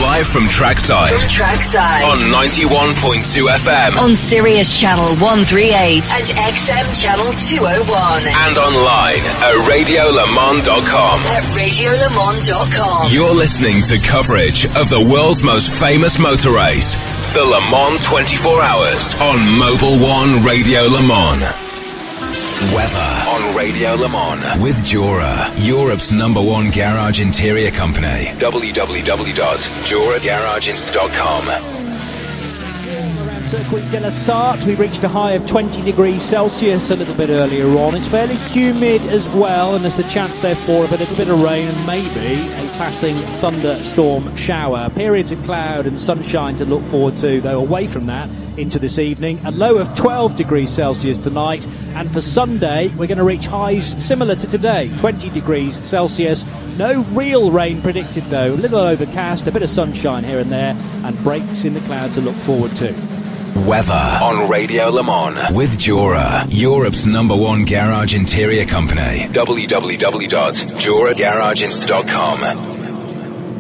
Live from trackside. On 91.2 FM. On Sirius Channel 138 and XM Channel 201. And online at radiolemans.com. You're listening to coverage of the world's most famous motor race, the Le Mans 24 Hours, on Mobile One Radio Le Mans. Weather on Radio Le Mans with Jura, Europe's #1 garage interior company. www.juragarages.com. Around Circuit de la Sarthe, we reached a high of 20 degrees Celsius a little bit earlier on. It's fairly humid as well, and there's the chance therefore of a little bit of rain and maybe a passing thunderstorm shower. Periods of cloud and sunshine to look forward to, though away from that into this evening. A low of 12 degrees Celsius tonight, and for Sunday we're going to reach highs similar to today, 20 degrees Celsius. No real rain predicted though, a little overcast, a bit of sunshine here and there, and breaks in the cloud to look forward to. Weather on Radio Le Mans with Jura, Europe's #1 garage interior company. www.juragarages.com.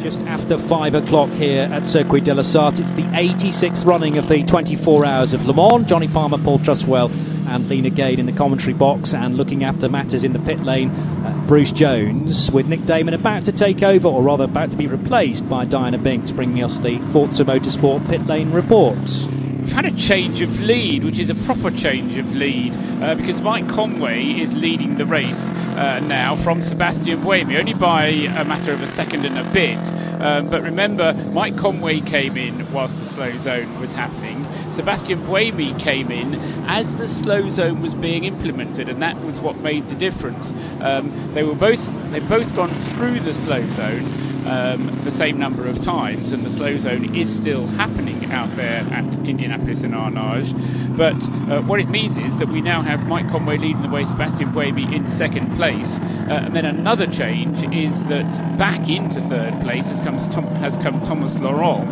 Just after 5 o'clock here at Circuit de la Sarthe. It's the 86th running of the 24 Hours of Le Mans. Johnny Palmer, Paul Trustwell and Lena Gade in the commentary box, and looking after matters in the pit lane, Bruce Jones, with Nick Damon about to take over, or rather about to be replaced by Diana Binks, bringing us the Forza Motorsport pit lane reports. We've had a change of lead, which is a proper change of lead, because Mike Conway is leading the race now from Sebastian Buemi, only by a matter of a second and a bit. But remember, Mike Conway came in whilst the slow zone was happening. Sebastian Buemi came in as the slow zone was being implemented, and that was what made the difference. They've both gone through the slow zone the same number of times, and the slow zone is still happening out there at Indianapolis and Arnage. But what it means is that we now have Mike Conway leading the way, Sebastian Buemi in second place, and then another change is that back into third place has come Thomas Laurent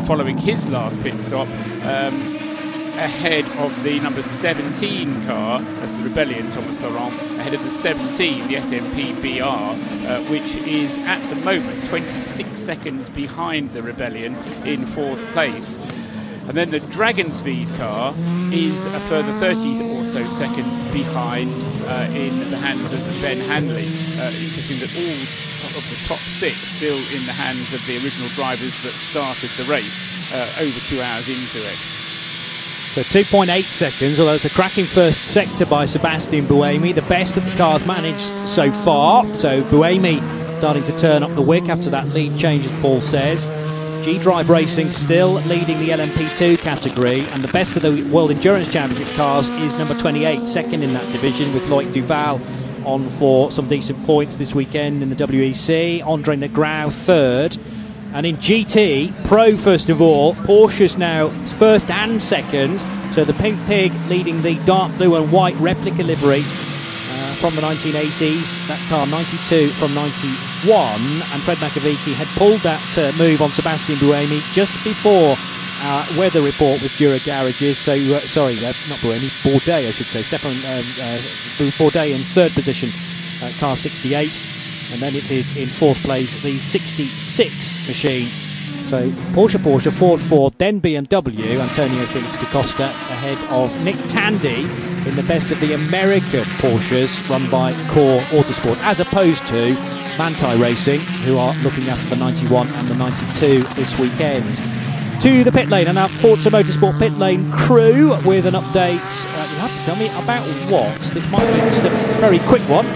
following his last pit stop, ahead of the number 17 car, that's the Rebellion, Thomas Laurent, ahead of the 17, the SMP BR, which is at the moment 26 seconds behind the Rebellion in fourth place. And then the Dragon Speed car is a further 30 or so seconds behind in the hands of Ben Hanley. Interesting that all of the top 6 still in the hands of the original drivers that started the race over 2 hours into it. So 2.8 seconds, although it's a cracking first sector by Sebastian Buemi, the best that the car's managed so far. So Buemi starting to turn up the wick after that lead change, as Paul says. G-Drive Racing still leading the LMP2 category, and the best of the World Endurance Championship cars is number 28, second in that division, with Loic Duval on for some decent points this weekend in the WEC. Andre Negrão third. And in GT, Pro first of all, Porsche's now first and second. So the Pink Pig leading the dark blue and white replica livery from the 1980s. That car 92 from 91. And Fred McAveeky had pulled that move on Sebastian Buemi just before our weather report with Dura Garages. So, not Buemi, Bourdais, I should say. Stefan Bourdais in third position, car 68. And then it is in fourth place, the 66 machine. So Porsche, Ford, then BMW, Antonio Felix da Costa ahead of Nick Tandy in the best of the American Porsches run by Core Autosport, as opposed to Manthey Racing, who are looking after the 91 and the 92 this weekend. To the pit lane, and our Forza Motorsport pit lane crew with an update. You'll have to tell me about what. This might be just a very quick one.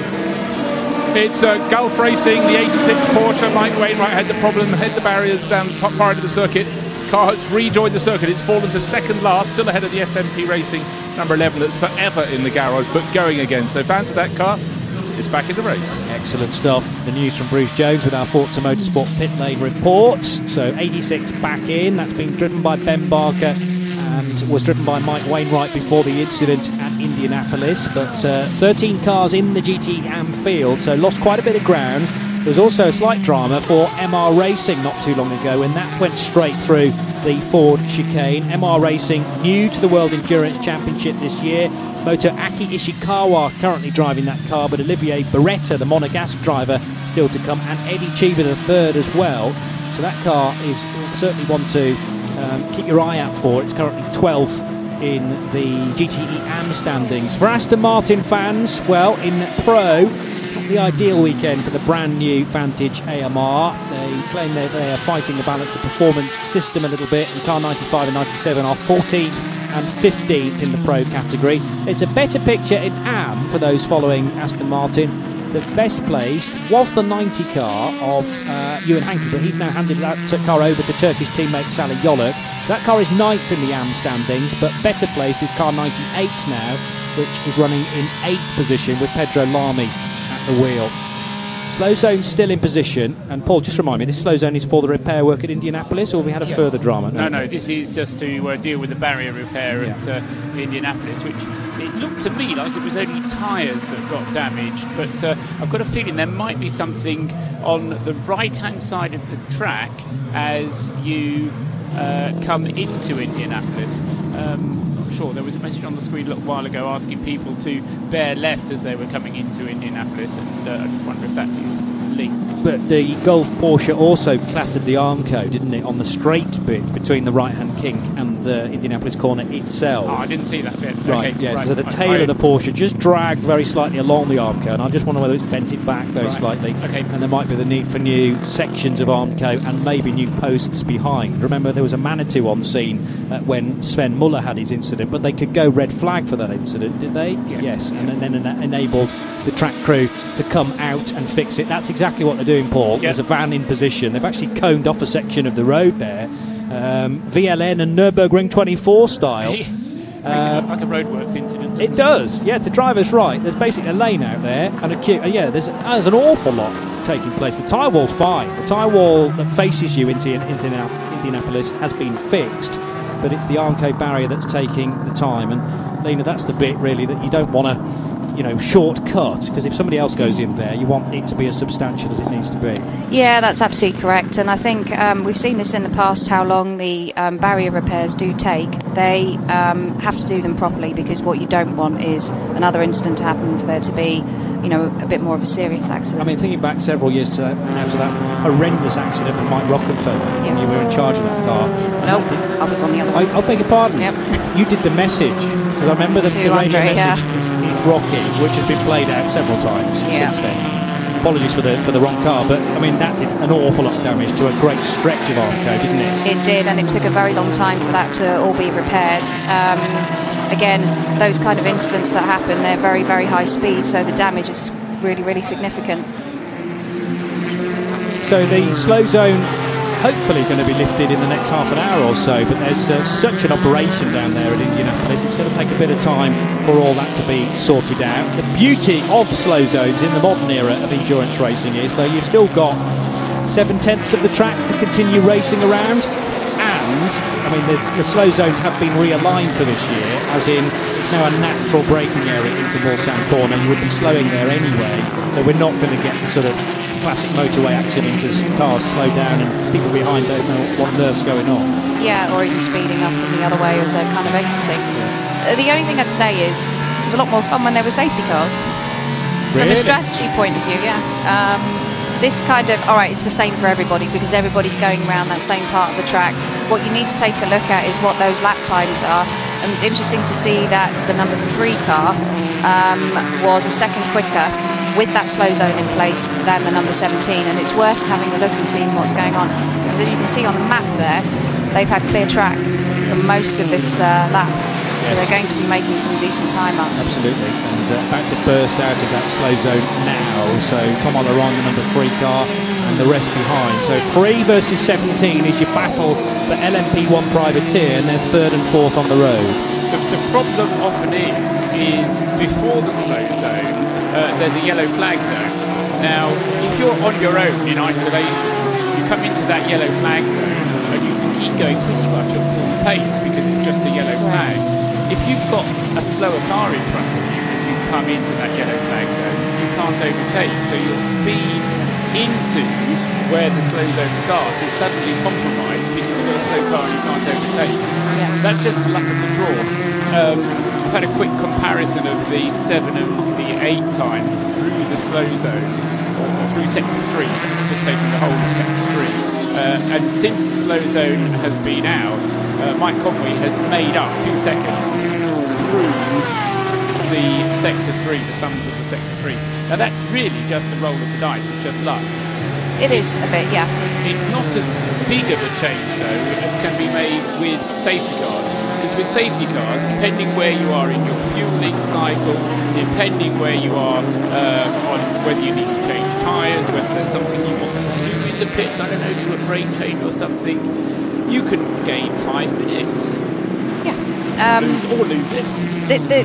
It's Gulf Racing, the 86 Porsche. Mike Wainwright had the problem, hit the barriers down the top part of the circuit. Car has rejoined the circuit. It's fallen to second last, still ahead of the SMP Racing number 11 that's forever in the garage, but going again. So fans of that car is back in the race. Excellent stuff. The news from Bruce Jones with our Forza Motorsport pit lane report. So 86 back in. That's been driven by Ben Barker and was driven by Mike Wainwright before the incident at Indianapolis. But 13 cars in the GT AM field, so lost quite a bit of ground. There was also a slight drama for MR Racing not too long ago, and that went straight through the Ford chicane. MR Racing new to the World Endurance Championship this year. Moto Aki Ishikawa currently driving that car, but Olivier Beretta, the Monegasque driver, still to come, and Eddie Cheever the third as well. So that car is certainly one to keep your eye out for. It's currently 12th in the GTE AM standings. For Aston Martin fans, well, in Pro, not the ideal weekend for the brand new Vantage AMR. They claim that they are fighting the balance of performance system a little bit, and car 95 and 97 are 14th and 15th in the Pro category. It's a better picture in AM for those following Aston Martin. The best placed was the 90 car of Ewan Hankey, but he's now handed that car over to Turkish teammate Salih Yoluk. That car is 9th in the AM standings, but better placed is car 98 now, which is running in 8th position with Pedro Lamy at the wheel. Slow zone still in position, and Paul, just remind me, this slow zone is for the repair work at Indianapolis, or we had a further drama? No, this is just to deal with the barrier repair at Indianapolis, which it looked to me like it was only tyres that got damaged, but I've got a feeling there might be something on the right-hand side of the track as you come into Indianapolis. Sure, there was a message on the screen a little while ago asking people to bear left as they were coming into Indianapolis, and I just wonder if that is linked. But the Gulf Porsche also clattered the Armco, didn't it, on the straight bit between the right-hand kink and the Indianapolis corner itself. Oh, I didn't see that bit. Right, okay, yeah, right, so the tail of the Porsche just dragged very slightly along the Armco, and I just wonder whether it's bent it back very slightly. Okay. And there might be the need for new sections of Armco and maybe new posts behind. Remember, there was a Manitou on scene when Sven Muller had his incident, but they could go red flag for that incident, did they? Yes. And then enabled the track crew to come out and fix it. That's exactly what they're doing, Paul. There's a van in position. They've actually coned off a section of the road there, VLN and Nürburgring 24 style. Makes it look like a roadworks incident. It does, yeah. To driver's right, there's basically a lane out there and a queue. There's an awful lot taking place. The tyre wall's fine. The tyre wall that faces you into Indianapolis has been fixed, but it's the Armco barrier that's taking the time. And Lena, that's the bit really that you don't want to shortcut, because if somebody else goes in there, you want it to be as substantial as it needs to be. Yeah, that's absolutely correct, and I think we've seen this in the past, how long the barrier repairs do take. They have to do them properly, because what you don't want is another incident to happen for there to be a bit more of a serious accident. I mean, thinking back several years to that horrendous accident from Mike Rockenfeller when you were in charge of that car. No, I was on the other one. I beg your pardon. Yep. You did the message, because I remember the radio message. It's Rocky, which has been played out several times since then. Apologies for the wrong car, but I mean that did an awful lot of damage to a great stretch of Arco, didn't it? It did, and it took a very long time for that to all be repaired. Again, those kind of incidents that happen, they're very, very high speed, so the damage is really, really significant. So the slow zone hopefully going to be lifted in the next half an hour or so, but there's such an operation down there at Indianapolis, it's going to take a bit of time for all that to be sorted out. The beauty of slow zones in the modern era of endurance racing is, though, you've still got 7/10 of the track to continue racing around, and I mean the slow zones have been realigned for this year, as in it's now a natural braking area into Mulsanne Corner. You would be slowing there anyway, so we're not going to get the sort of classic motorway accident as cars slow down and people behind don't know what on earth's going on. Yeah, or even speeding up in the other way as they're kind of exiting. The only thing I'd say is it was a lot more fun when there were safety cars. Really? From a strategy point of view, yeah. This kind of, all right, it's the same for everybody because everybody's going around that same part of the track. What you need to take a look at is what those lap times are. And it's interesting to see that the number 3 car was a second quicker with that slow zone in place than the number 17, and it's worth having a look and seeing what's going on, because as you can see on the map there, they've had clear track for most of this lap. So they're going to be making some decent time up. Absolutely, and about to burst out of that slow zone now. So Tom Oleron, the number 3 car, and the rest behind. So 3 versus 17 is your battle for LMP1 Privateer, and they're 3rd and 4th on the road. The problem often is before the slow zone, there's a yellow flag zone. Now, if you're on your own in isolation, you come into that yellow flag zone and you can keep going pretty much at full pace because it's just a yellow flag. If you've got a slower car in front of you as you come into that yellow flag zone, you can't overtake. So your speed into where the slow zone starts is suddenly compromised because you've got a slow car and you can't overtake. That's just luck of the draw. I've had a quick comparison of the 7 and the 8 times through the slow zone, or through sector 3, just taking the whole of sector 3. And since the slow zone has been out, Mike Conway has made up 2 seconds through the sector 3, the sums of the sector 3. Now that's really just a roll of the dice, it's just luck. It is a bit, yeah. It's not as big of a change, though, as can be made with safety cars. Because with safety cars, depending where you are in your fueling cycle, depending where you are on whether you need to change tyres, whether there's something you want to do in the pits, I don't know, do a brake clean or something, you can gain 5 minutes. Yeah. Lose or lose it.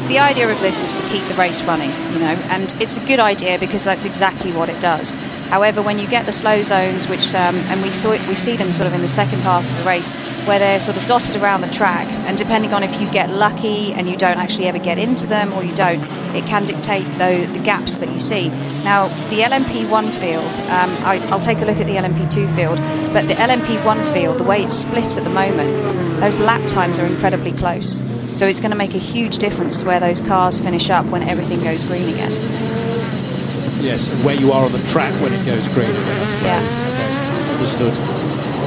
The idea of this was to keep the race running, you know, and it's a good idea because that's exactly what it does. However, when you get the slow zones, which and we see them sort of in the second half of the race, where they're sort of dotted around the track, and depending on if you get lucky and you don't actually ever get into them or you don't, it can dictate the gaps that you see. Now, the LMP1 field, I'll take a look at the LMP2 field, but the LMP1 field, the way it's split at the moment, those lap times are incredibly close. So it's going to make a huge difference to where those cars finish up when everything goes green again. Yes, and where you are on the track when it goes green again, I suppose. Yeah. Okay, understood.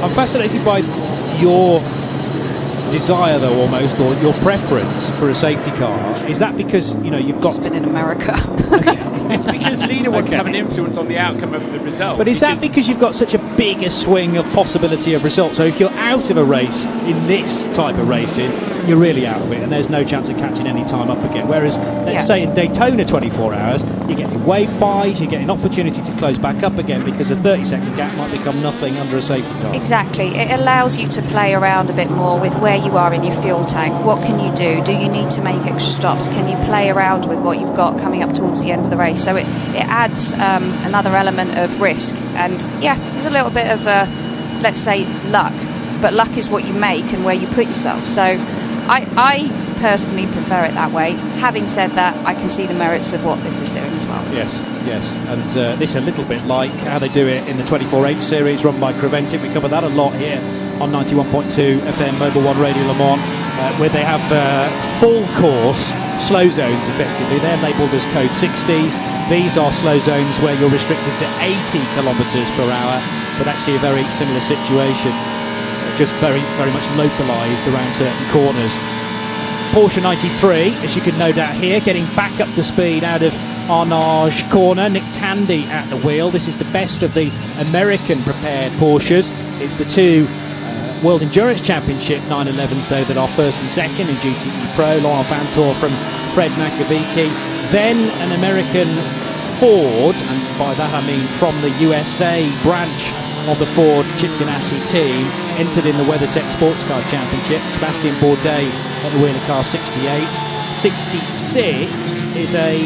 I'm fascinated by your desire, though, almost, or your preference for a safety car. Is that because, you know, you've got... Just been in America. It's because leader wants to have an influence on the outcome of the result. But is that because you've got such a big a swing of possibility of results? So if you're out of a race in this type of racing, you're really out of it, and there's no chance of catching any time up again. Whereas, let's say in Daytona 24 hours, you're getting wave buys, you're getting opportunity to close back up again because a 30-second gap might become nothing under a safety car. Exactly. It allows you to play around a bit more with where you are in your fuel tank. What can you do? Do you need to make extra stops? Can you play around with what you've got coming up towards the end of the race? So it adds another element of risk. And yeah, there's a little bit of, let's say, luck. But luck is what you make and where you put yourself. So I personally prefer it that way. Having said that, I can see the merits of what this is doing as well. Yes. And this is a little bit like how they do it in the 24H series run by Creventive. We cover that a lot here on 91.2 FM Mobile 1 Radio Le Mans, where they have full course slow zones effectively. They're labelled as code 60s. These are slow zones where you're restricted to 80 kilometres per hour, but actually a very similar situation, just very, very much localised around certain corners. Porsche 93, as you can no doubt hear, getting back up to speed out of Arnage corner. Nick Tandy at the wheel. This is the best of the American prepared Porsches. It's the two World Endurance Championship 911s though that are first and second in GTE Pro. Laurent Vantor from Fred Nakaviki. Then an American Ford, and by that I mean from the USA branch of the Ford Chip Ganassi team, entered in the WeatherTech Sports Car Championship. Sebastian Bourdais at the wheel of car 68. 66 is a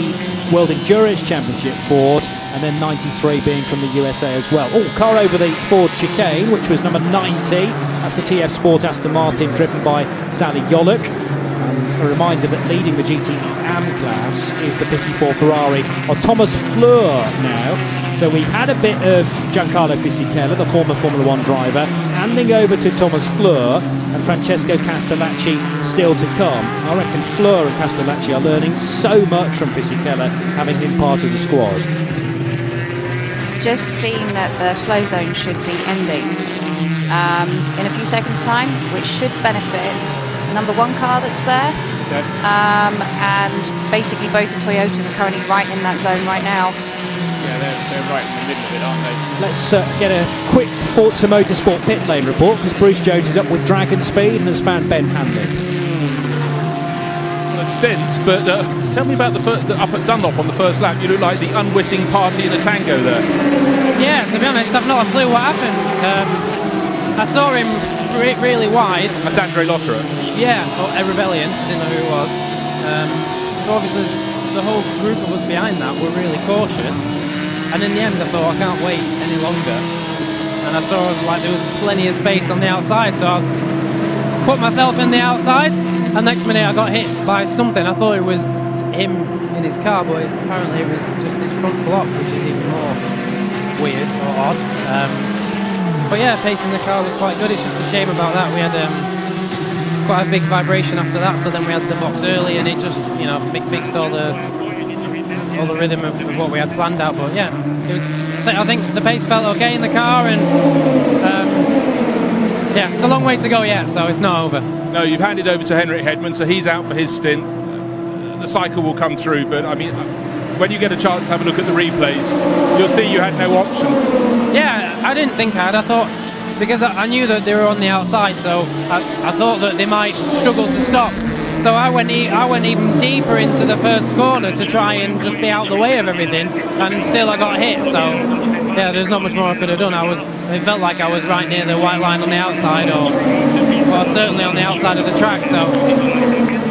World Endurance Championship Ford, and then 93 being from the USA as well. Oh, car over the Ford chicane, which was number 90. That's the TF Sport Aston Martin, driven by Sally Yoluk. And a reminder that leading the GTE AM class is the 54 Ferrari of Thomas Fleur now. So we've had a bit of Giancarlo Fisichella, the former Formula 1 driver, handing over to Thomas Fleur, and Francesco Castellacci still to come. I reckon Fleur and Castellacci are learning so much from Fisichella, having been part of the squad. Just seen that the slow zone should be ending in a few seconds' time, which should benefit the number one car that's there. Okay. And basically both the Toyotas are currently right in that zone right now. Yeah, they're right in the middle of it, aren't they? Let's get a quick Forza Motorsport pit lane report, because Bruce Jones is up with Dragon Speed and has found Ben Hanley. Well, a stint, but tell me about the up at Dunlop on the first lap. You look like the unwitting party in a tango there. Yeah, to be honest, I've not a clue what happened. I saw him really wide. That's Andre Lotterer. Yeah, or a Rebellion. I didn't know who it was. So obviously the whole group of us behind that were really cautious. And in the end, I thought, I can't wait any longer. And I saw like there was plenty of space on the outside, so I put myself in the outside. And next minute, I got hit by something. I thought it was him in his car, but apparently it was just his front block, which is even more weird or odd. But yeah, pacing the car was quite good. It's just a shame about that. We had quite a big vibration after that, so then we had to box early, and it just, you know, mixed all the rhythm of what we had planned out. But yeah, it was, I think the pace felt okay in the car, and yeah, it's a long way to go yet, so it's not over. No, you've handed over to Henrik Hedman, so he's out for his stint. The cycle will come through, but I mean, when you get a chance to have a look at the replays, you'll see you had no option. Yeah, I didn't think I had. I thought, because I knew that they were on the outside, so I thought that they might struggle to stop. So I went even deeper into the first corner to try and just be out the way of everything, and still I got hit. So yeah, there's not much more I could have done. It felt like I was right near the white line on the outside, or certainly on the outside of the track. So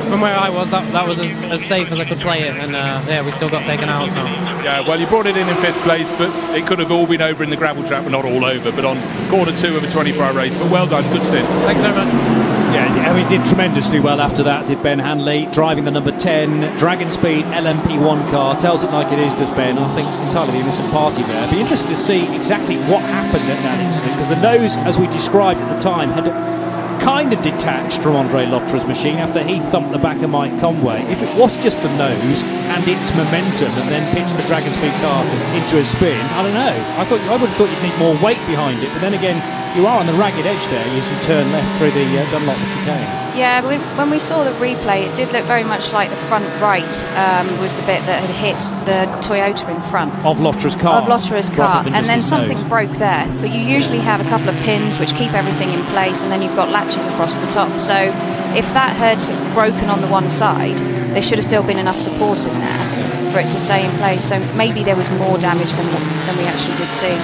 from where I was, that was as safe as I could play it, and yeah, we still got taken out. So yeah, well, you brought it in fifth place, but it could have all been over in the gravel trap, but not all over, but on quarter two of a 24-hour race. But well done, good stint. Thanks very much. Yeah, he did tremendously well after that, did Ben Hanley, driving the number 10 Dragon Speed LMP1 car. Tells it like it is, does Ben. I think entirely the innocent party there. Be interested to see exactly what happened at that instant, because the nose, as we described at the time, had kind of detached from Andre Lotterer's machine after he thumped the back of Mike Conway. If it was just the nose and its momentum and then pitched the Dragon Speed car into a spin, I don't know. I would have thought you'd need more weight behind it, but then again, you are on the ragged edge there as you turn left through the Dunlop chicane. Yeah, when we saw the replay, it did look very much like the front right was the bit that had hit the Toyota in front. Of Lotterer's car. And then something broke there. But you usually have a couple of pins which keep everything in place, and then you've got latches across the top. So if that had broken on the one side, there should have still been enough support in there for it to stay in place. So maybe there was more damage than we actually did see.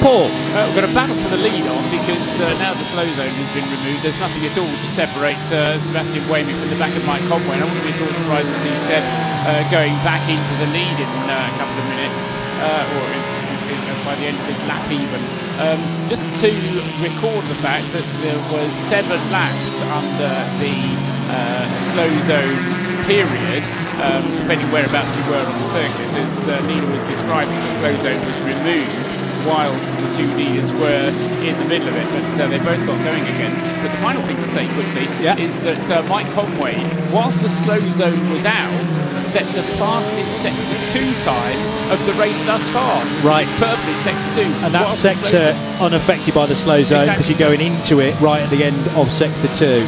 Paul. We've got a battle for the lead on, because now the slow zone has been removed. There's nothing at all to separate Sebastian Buemi from the back of Mike Conway. And I wouldn't be at all surprised to see Seb going back into the lead in a couple of minutes, or by the end of his lap even. Just to record the fact that there was 7 laps under the slow zone period, depending whereabouts you were on the circuit. As Nina was describing, the slow zone was removed whilst the two leaders were in the middle of it, but they both got going again. But the final thing to say quickly is that Mike Conway, whilst the slow zone was out, set the fastest Sector 2 time of the race thus far. Right. It's purple in Sector 2. And that sector unaffected by the slow zone because you're going into it right at the end of Sector 2.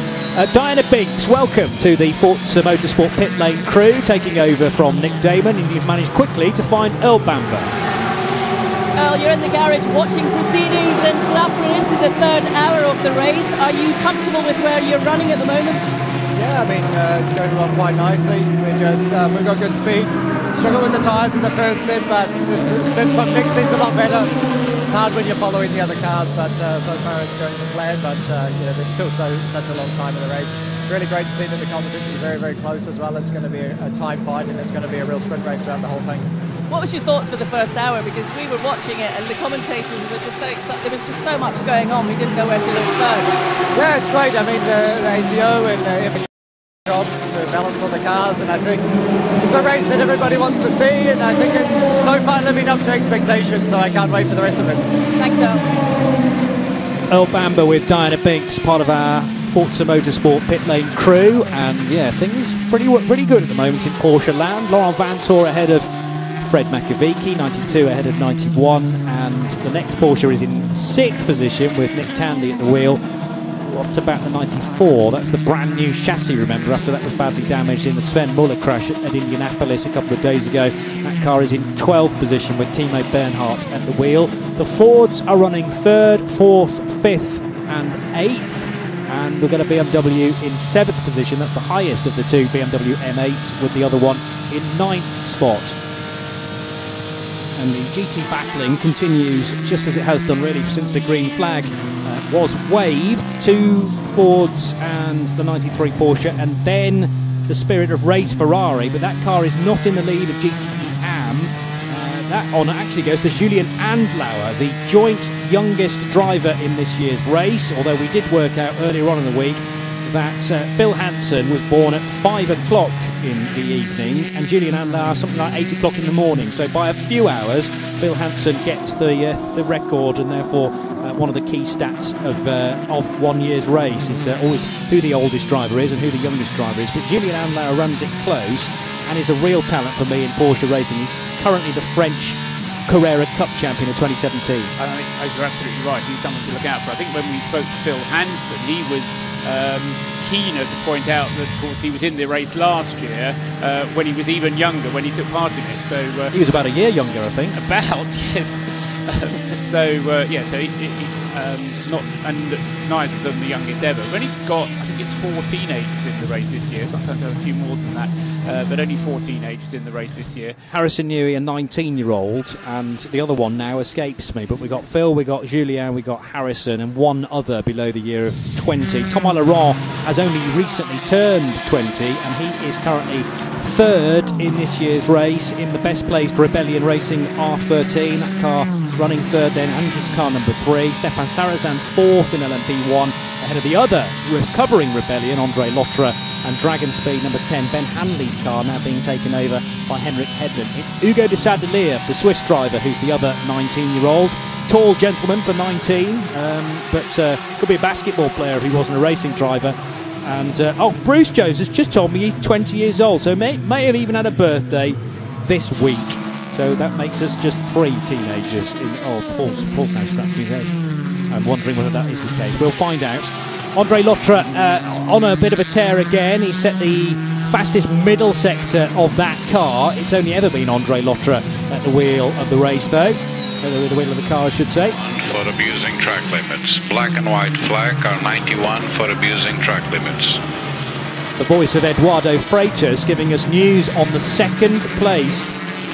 Diana Binks, welcome to the Forza Motorsport pit lane crew, taking over from Nick Damon, and you've managed quickly to find Earl Bamber. Earl, you're in the garage watching proceedings and we're into the third hour of the race. Are you comfortable with where you're running at the moment? Yeah, I mean, it's going along quite nicely. We've got good speed. Struggle with the tyres in the first stint, but this stint for Nick seems a lot better. It's hard when you're following the other cars, but so far it's going to plan. But there's still such a long time in the race. It's really great to see that the competition is very, very close as well. It's going to be a time fight, and it's going to be a real sprint race throughout the whole thing. What was your thoughts for the first hour? Because we were watching it and the commentators were just so excited. There was just so much going on. We didn't know where to look first. Yeah, it's great. I mean, the ATO and job to balance on the cars, and I think it's a race that everybody wants to see, and I think it's so far living up to expectations, so I can't wait for the rest of it. Thanks, Earl. Earl Bamber with Diana Binks, part of our Forza Motorsport pit lane crew, and yeah, things pretty good at the moment in Porsche land. Laurent Vantour ahead of Fred Makovici, 92 ahead of 91, and the next Porsche is in 6th position with Nick Tandy at the wheel. Up to about the 94. That's the brand new chassis, remember, after that was badly damaged in the Sven Muller crash at Indianapolis a couple of days ago. That car is in 12th position with Timo Bernhardt at the wheel. The Fords are running 3rd, 4th, 5th and 8th, and we've got a BMW in 7th position. That's the highest of the two BMW M8s, with the other one in 9th spot. And the GT battling continues just as it has done really since the green flag was waved. 2 Fords and the 93 Porsche, and then the Spirit of Race Ferrari, but that car is not in the lead of GTE AM. That honour actually goes to Julien Andlauer, the joint youngest driver in this year's race, although we did work out earlier on in the week that Phil Hansen was born at 5 o'clock in the evening and Julien Andlauer something like 8 o'clock in the morning, so by a few hours Phil Hansen gets the record, and therefore one of the key stats of 1 year's race is always who the oldest driver is and who the youngest driver is. But Julien Andlauer runs it close and is a real talent for me in Porsche racing. He's currently the French Carrera Cup champion of 2017. I think you're absolutely right. He's someone to look out for. I think when we spoke to Phil Hansen, he was keener to point out that, of course, he was in the race last year when he was even younger, when he took part in it. So he was about a year younger, I think. About, yes. So not, and neither of them the youngest ever. We've only got, I think it's 4 teenagers in the race this year. Sometimes a few more than that, but only 4 teenagers in the race this year. Harrison Newey, a 19-year-old, and the other one now escapes me. But we got Phil, we got Julien, we got Harrison, and one other below the year of 20. Thomas Laurent has only recently turned 20, and he is currently 3rd in this year's race in the best placed Rebellion Racing R13. That car running 3rd then, and his car number 3. Stefan Sarazan 4th in LMP1, ahead of the other recovering Rebellion, Andre Lotre, and Dragon Speed number 10, Ben Hanley's car now being taken over by Henrik Hedlund. It's Hugo de Sadelier, the Swiss driver, who's the other 19-year-old. Tall gentleman for 19, but could be a basketball player if he wasn't a racing driver. And Bruce Jones has just told me he's 20 years old, so may have even had a birthday this week. So that makes us just 3 teenagers in. Paul's now scratching his head. I'm wondering whether that is the case. We'll find out. Andre Lotre on a bit of a tear again. He set the fastest middle sector of that car. It's only ever been Andre Lotre at the wheel of the race, though. The wheel of the car, I should say. For abusing track limits. Black and white flag are 91 for abusing track limits. The voice of Eduardo Freitas giving us news on the 2nd placed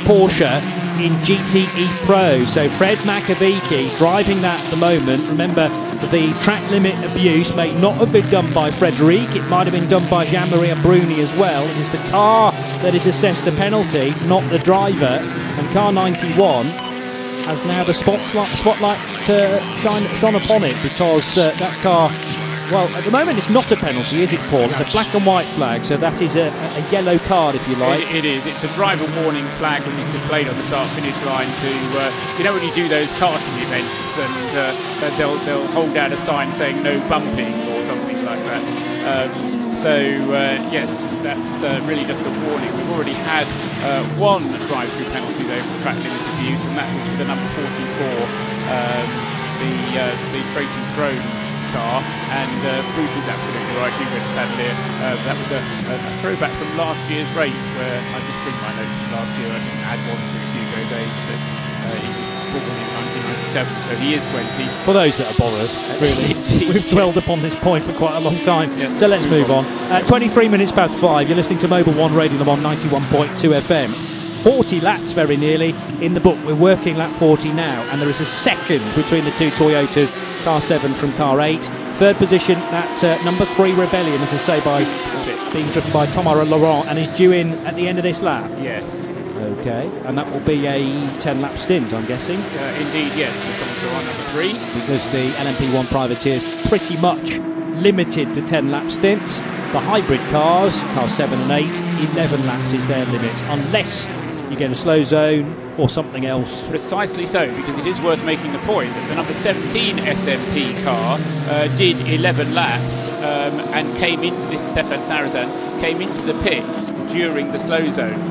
Porsche in GTE Pro. So Fred Makovici driving that at the moment. Remember, the track limit abuse may not have been done by Frederic. It might have been done by Jean-Marie Bruni as well. It is the car that is assessed the penalty, not the driver. And car 91 has now the spotlight shone upon it, because that car, well, at the moment it's not a penalty, is it, Paul? It's a black and white flag, so that is a yellow card, if you like. It is. It's a driver warning flag when it's displayed on the start-finish line to, when you do those karting events, and they'll hold out a sign saying no bumping or something like that. So yes, that's really just a warning. We've already had one drive-through penalty though for track limit abuse, and that was for the number 44, the Racing Throne car, and Bruce is absolutely right. We went Sadler. That was a throwback from last year's race, where I just bring my notes from last year. I didn't add one to Hugo's age, so he was born in 1997, so he is 20. For those that are bothered, really, we've dwelled upon this point for quite a long time. Yeah, so let's move on. 23 minutes past 5. You're listening to Mobile One Radio Le Mans 91.2 FM. 40 laps very nearly in the book. We're working lap 40 now, and there is a second between the two Toyotas, car 7 from car 8. Third position, that number 3 Rebellion, as I say, being driven by Thomas Laurent, and is due in at the end of this lap. Yes. Okay, and that will be a 10-lap stint, I'm guessing. Indeed, yes, for Thomas Laurent, number 3. Because the LMP1 privateers pretty much limited the 10-lap stints. The hybrid cars, cars 7 and 8, 11 laps is their limit, unless you get a slow zone or something else. Precisely so, because it is worth making the point that the number 17 SMP car did 11 laps and came into this, Stefan Sarazan, came into the pits during the slow zone.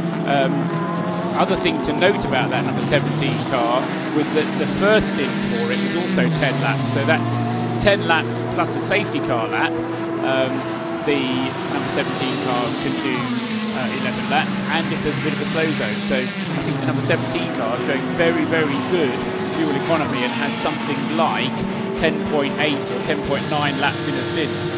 Other thing to note about that number 17 car was that the first stint for it was also 10 laps, so that's 10 laps plus a safety car lap. The number 17 car can do 11 laps, and if there's a bit of a slow zone. So I think the number 17 car is showing very, very good fuel economy and has something like 10.8 or 10.9 laps in a stint.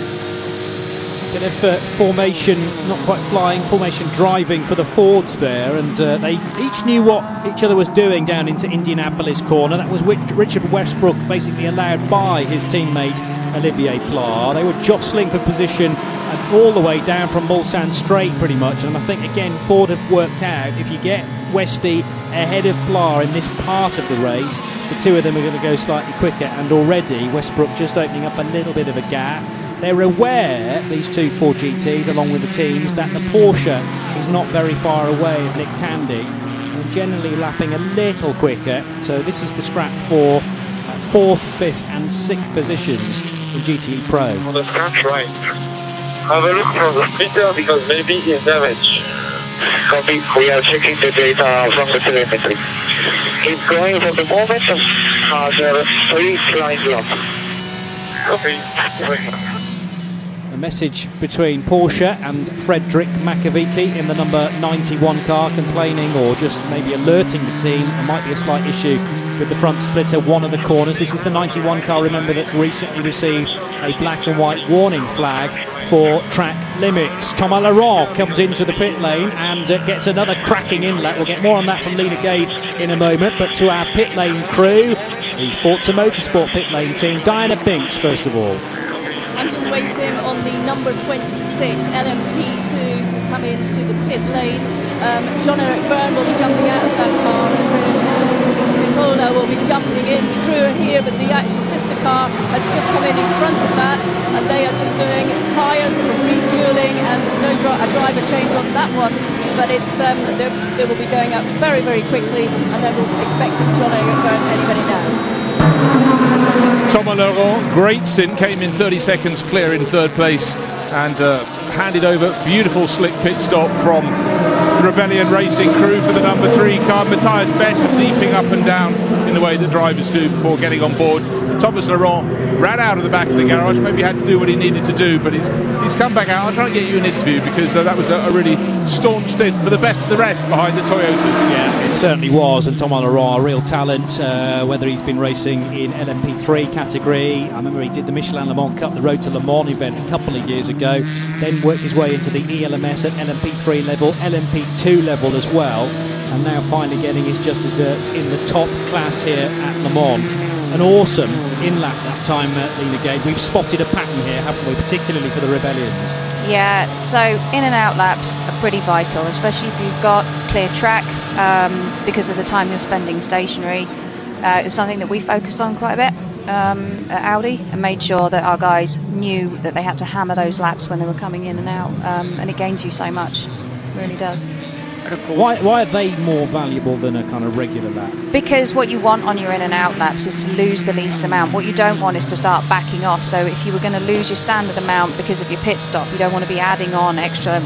Bit of formation, not quite flying, formation driving for the Fords there, and they each knew what each other was doing down into Indianapolis corner. That was Richard Westbrook basically allowed by his teammate Olivier Pla. They were jostling for position and all the way down from Mulsanne straight pretty much, and I think again Ford have worked out if you get Westy ahead of Pla in this part of the race, the two of them are going to go slightly quicker, and already Westbrook just opening up a little bit of a gap. They're aware, these two Ford GTs, along with the teams, that the Porsche is not very far away of Nick Tandy, and generally lapping a little quicker. So this is the scrap for 4th, 5th and 6th positions in GTE Pro. On the scratch right. Have a look from the splitter because maybe it's damaged. Copy, we are checking the data from the telemetry. It's going for the moment. There are 3 flying laps. Copy. A message between Porsche and Frederick Makovici in the number 91 car, complaining or just maybe alerting the team there might be a slight issue with the front splitter, one of the corners. This is the 91 car, remember, that's recently received a black and white warning flag for track limits. Thomas Laurent comes into the pit lane and gets another cracking inlet. We'll get more on that from Lena Gade in a moment, but to our pit lane crew, the Forza Motorsport pit lane team, Diana Binks first of all. I'm just waiting on the number 26 LMP2 to come into the pit lane. Jean-Eric Byrne will be jumping out of that car, and Vitola will be jumping in. The crew are here, but the actual sister car has just come in front of that, and they are just doing tyres and refueling, and no a driver change on that one. But it's they will be going up very, very quickly, and they're expecting Jean-Eric Byrne any minute now. Thomas Laurent, great stint, came in 30 seconds clear in 3rd place and handed over. Beautiful slick pit stop from Rebellion Racing crew for the number 3 car. Matthias Best leaping up and down in the way that drivers do before getting on board. Thomas Laurent ran out of the back of the garage, maybe had to do what he needed to do, but he's come back out. I'll try and get you an interview because that was a really staunch stint for the best of the rest behind the Toyotas. Yeah, it certainly was, and Thomas Laurent, a real talent, whether he's been racing in LMP3 category. I remember he did the Michelin Le Mans Cup, the Road to Le Mans event a couple of years ago, then worked his way into the ELMS at LMP3 level, LMP2 level as well, and now finally getting his just desserts in the top class here at Le Mans. An awesome in-lap that time, Lena Gade. We've spotted a pattern here, haven't we, particularly for the Rebellions? Yeah, so in and out laps are pretty vital, especially if you've got clear track, because of the time you're spending stationary. It's something that we focused on quite a bit at Audi, and made sure that our guys knew that they had to hammer those laps when they were coming in and out, and it gains you so much, it really does. And of course, why are they more valuable than a kind of regular lap? Because what you want on your in and out laps is to lose the least amount. What you don't want is to start backing off. So if you were going to lose your standard amount because of your pit stop, you don't want to be adding on extra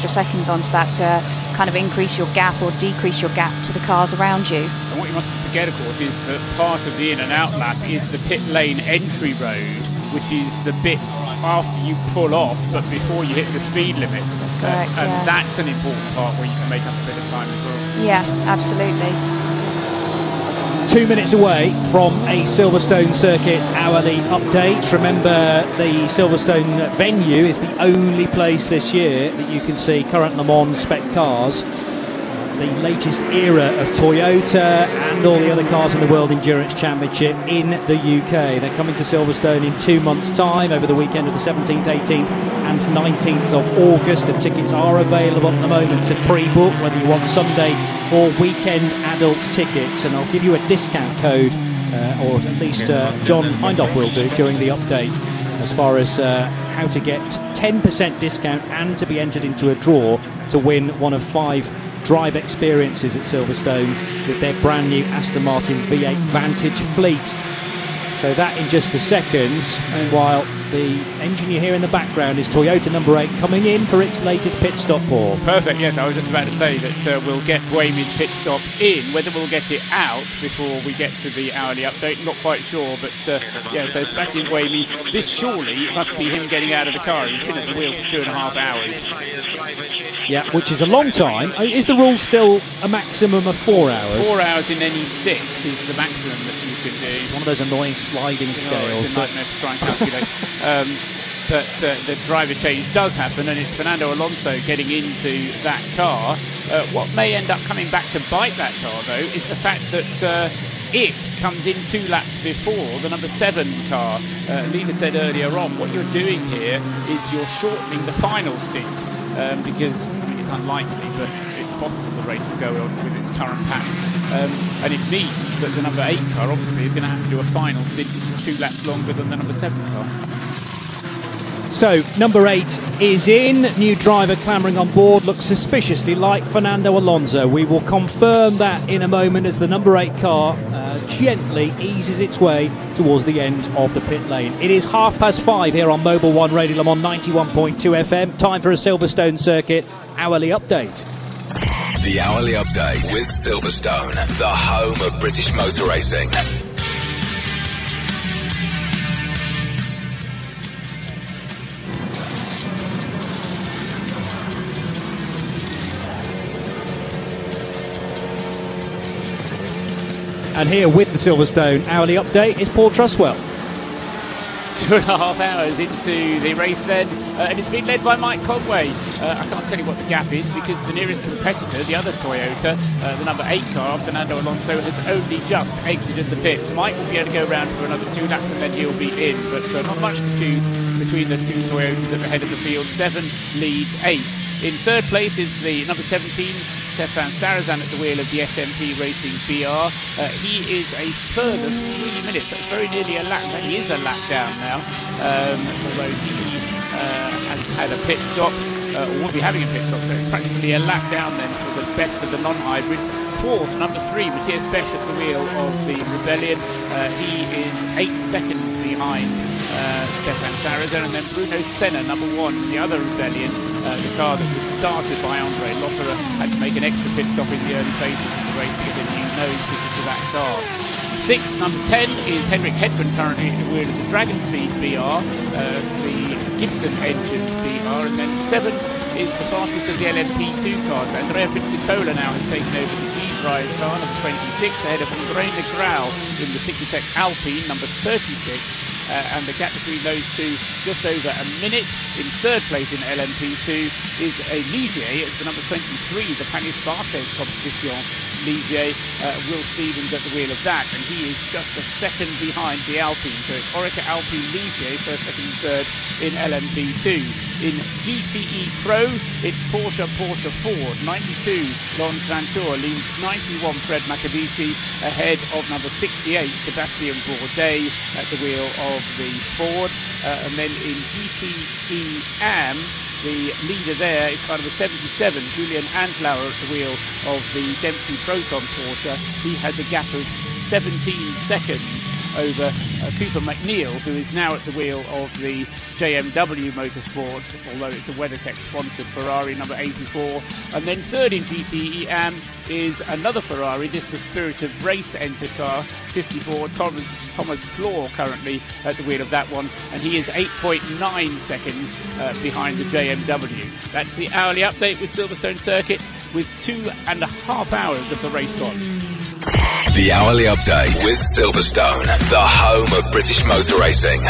seconds onto that to kind of increase your gap or decrease your gap to the cars around you. And what you mustn't forget, of course, is that part of the in and out lap is the pit lane entry road, which is the bit after you pull off but before you hit the speed limit. That's correct, and that's an important part where you can make up a bit of time as well. Yeah, absolutely. 2 minutes away from a Silverstone circuit hourly update. Remember, the Silverstone venue is the only place this year that you can see current Le Mans spec cars, the latest era of Toyota and all the other cars in the World Endurance Championship in the UK. They're coming to Silverstone in 2 months' time, over the weekend of the 17th, 18th and 19th of August. And tickets are available at the moment to pre-book, whether you want Sunday or weekend adult tickets. And I'll give you a discount code, or at least John Hindhoff will do during the update, as far as how to get 10% discount and to be entered into a draw to win one of 5 drive experiences at Silverstone with their brand new Aston Martin V8 Vantage fleet. So that in just a second. Meanwhile, the engine you hear in the background is Toyota number 8 coming in for its latest pit stop, Paul. Perfect, yes, I was just about to say that we'll get Buemi's pit stop in. Whether we'll get it out before we get to the hourly update, not quite sure, but yeah, so Sebastian Buemi, this surely must be him getting out of the car. He's been at the wheel for 2.5 hours. Yeah, which is a long time. Is the rule still a maximum of 4 hours? 4 hours in any 6 is the maximum that you can do. It's one of those annoying sliding scales. It's a nightmare to try and calculate. But the driver change does happen, and it's Fernando Alonso getting into that car. What may end up coming back to bite that car, though, is the fact that it comes in 2 laps before the number 7 car. Lena said earlier on, what you're doing here is you're shortening the final stint, because it's unlikely, but it's possible the race will go on with its current pattern. And it means that the number 8 car obviously is going to have to do a final stint which is 2 laps longer than the number 7 car. So, number 8 is in. New driver clambering on board. Looks suspiciously like Fernando Alonso. We will confirm that in a moment as the number 8 car gently eases its way towards the end of the pit lane. It is 5:30 here on Mobile One Radio Le Mans 91.2 FM. Time for a Silverstone circuit hourly update. The hourly update with Silverstone, the home of British motor racing. And here with the Silverstone hourly update is Paul Truswell. 2.5 hours into the race then, and it's been led by Mike Conway. I can't tell you what the gap is because the nearest competitor, the other Toyota, the number 8 car, Fernando Alonso, has only just exited the pits. Mike will be able to go around for another 2 laps and then he'll be in, but not much to choose between the 2 Toyotas at the head of the field. 7 leads 8. In 3rd place is the number 17, Stefan Sarazan, at the wheel of the SMP Racing BR. He is a further 3 minutes. That's very nearly a lap. He is a lap down now, although he has had a pit stop, or will be having a pit stop, so it's practically a lap down then for the best of the non-hybrids. 4th, number 3, Matthias Besch at the wheel of the Rebellion. He is 8 seconds behind Stefan Sarazan, and then Bruno Senna, number 1, the other Rebellion, the car that was started by Andre Lotterer, had to make an extra pit stop in the early phases of the race to get a new nose fitted to that car. 6th, number 10, is Henrik Hedman, currently at the wheel of the Dragon Speed BR, the Gibson engine BR, and then 7th is the fastest of the LMP2 cars. Andrea Pizzitola now has taken over the E-Drive car, number 26, ahead of Andre Negrao in the Cyclotech Alpine, number 36. And the gap between those two just over a minute. In 3rd place in LMP2 is a Ligier. It's the number 23, the Panis Barthez Competition Ligier. Will Stevens at the wheel of that, and he is just a second behind the Alpine. So it's Orica Alpine Ligier, 1st, 2nd and 3rd in LMP2. In GTE Pro, it's Porsche Ford. 92, Lawrence Vantour leads 91 Fred Macabiti ahead of number 68 Sebastian Bourdais at the wheel of the Ford. And then in GTE AM, the leader there is kind of a 77, Julian Antlauer at the wheel of the Dempsey Proton Porsche. He has a gap of 17 seconds over Cooper McNeil, who is now at the wheel of the JMW Motorsport, although it's a WeatherTech sponsored Ferrari number 84. And then third in GTE AM is another Ferrari. This is the Spirit of Race Enter car, 54, Thomas Floor currently at the wheel of that one, and he is 8.9 seconds behind the JMW. That's the hourly update with Silverstone Circuits, with 2.5 hours of the race gone. The hourly update with Silverstone, the home of British motor racing.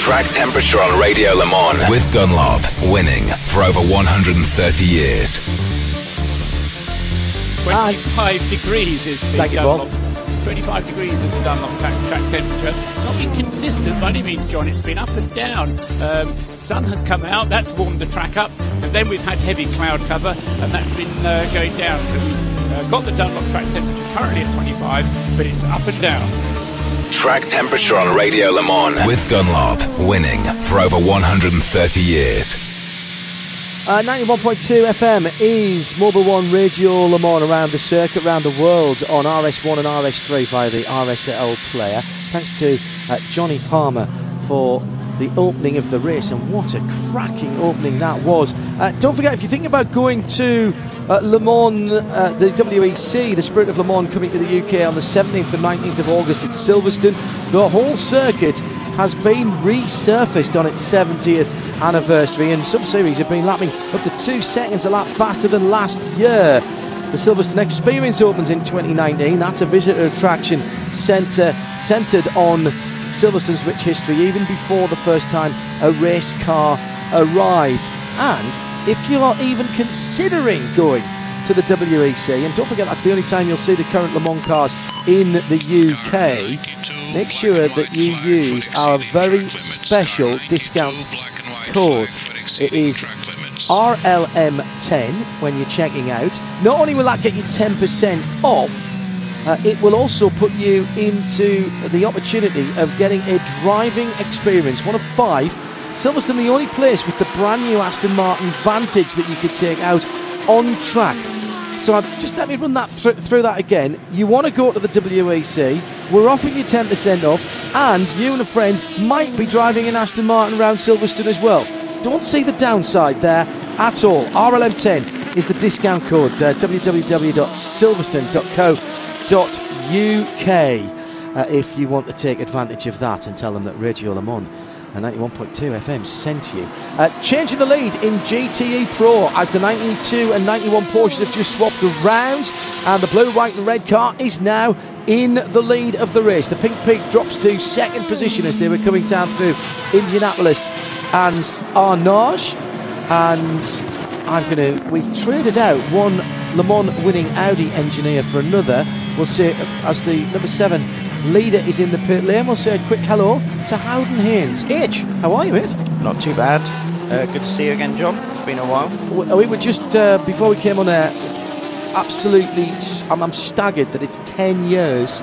Track temperature on Radio Le Mans with Dunlop, winning for over 130 years. 25 degrees is the Dunlop. 25 degrees is the Dunlop track temperature. It's not been consistent by any means, John. It's been up and down. Sun has come out, that's warmed the track up, and then we've had heavy cloud cover, and that's been going down. So we've got the Dunlop track temperature currently at 25, but it's up and down. Track temperature on Radio Le Mans with Dunlop, winning for over 130 years. 91.2 FM is Mobile One Radio Le Mans around the circuit, around the world on RS1 and RS3 via the RSL player. Thanks to Johnny Palmer for the opening of the race, and what a cracking opening that was. Don't forget, if you're thinking about going to Le Mans, the WEC, the Spirit of Le Mans, coming to the UK on the 17th and 19th of August at Silverstone, the whole circuit has been resurfaced on its 70th anniversary, and some series have been lapping up to 2 seconds a lap faster than last year. The Silverstone Experience opens in 2019. That's a visitor attraction centred on Silverstone's rich history, even before the first time a race car arrived. And if you are even considering going to the WEC, and don't forget that's the only time you'll see the current Le Mans cars in the UK, make sure that you use our very special discount code. It is RLM10 when you're checking out. Not only will that get you 10% off, it will also put you into the opportunity of getting a driving experience, one of 5. Silverstone, the only place with the brand new Aston Martin Vantage that you could take out on track. So just let me run that through that again. You want to go to the WEC, we're offering you 10% off, and you and a friend might be driving an Aston Martin around Silverstone as well. Don't see the downside there at all. RLM10 is the discount code, www.silverstone.co.uk if you want to take advantage of that, and tell them that Radio Le Mans 91.2 FM sent you. Changing the lead in GTE Pro as the 92 and 91 Porsches have just swapped around, and the blue, white and red car is now in the lead of the race. The Pink Pig drops to second position as they were coming down through Indianapolis and Arnage, and we've traded out one Le Mans winning Audi engineer for another. We'll say, as the number 7 leader is in the pit lane, we'll say a quick hello to Howden Haynes. H, how are you, mate? Not too bad. Good to see you again, John. It's been a while. We were just, before we came on air, absolutely, I'm staggered that it's 10 years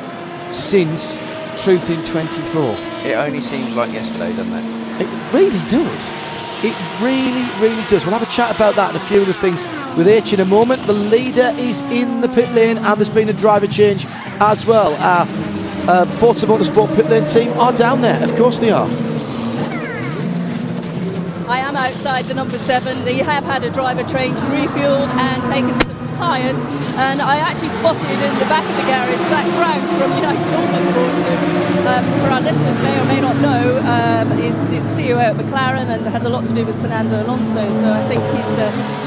since Truth in 24. It only seems like yesterday, doesn't it? It really does. It really, really does. We'll have a chat about that and a few other things with H in a moment. The leader is in the pit lane, and there's been a driver change as well. Forza Motorsport pit lane team are down there. Of course they are. I am outside the number 7. They have had a driver change, refueled and taken some tyres, and I actually spotted in the back of the garage that Frank from United Autosport, who for our listeners may or may not know is CEO at McLaren and has a lot to do with Fernando Alonso, so I think he's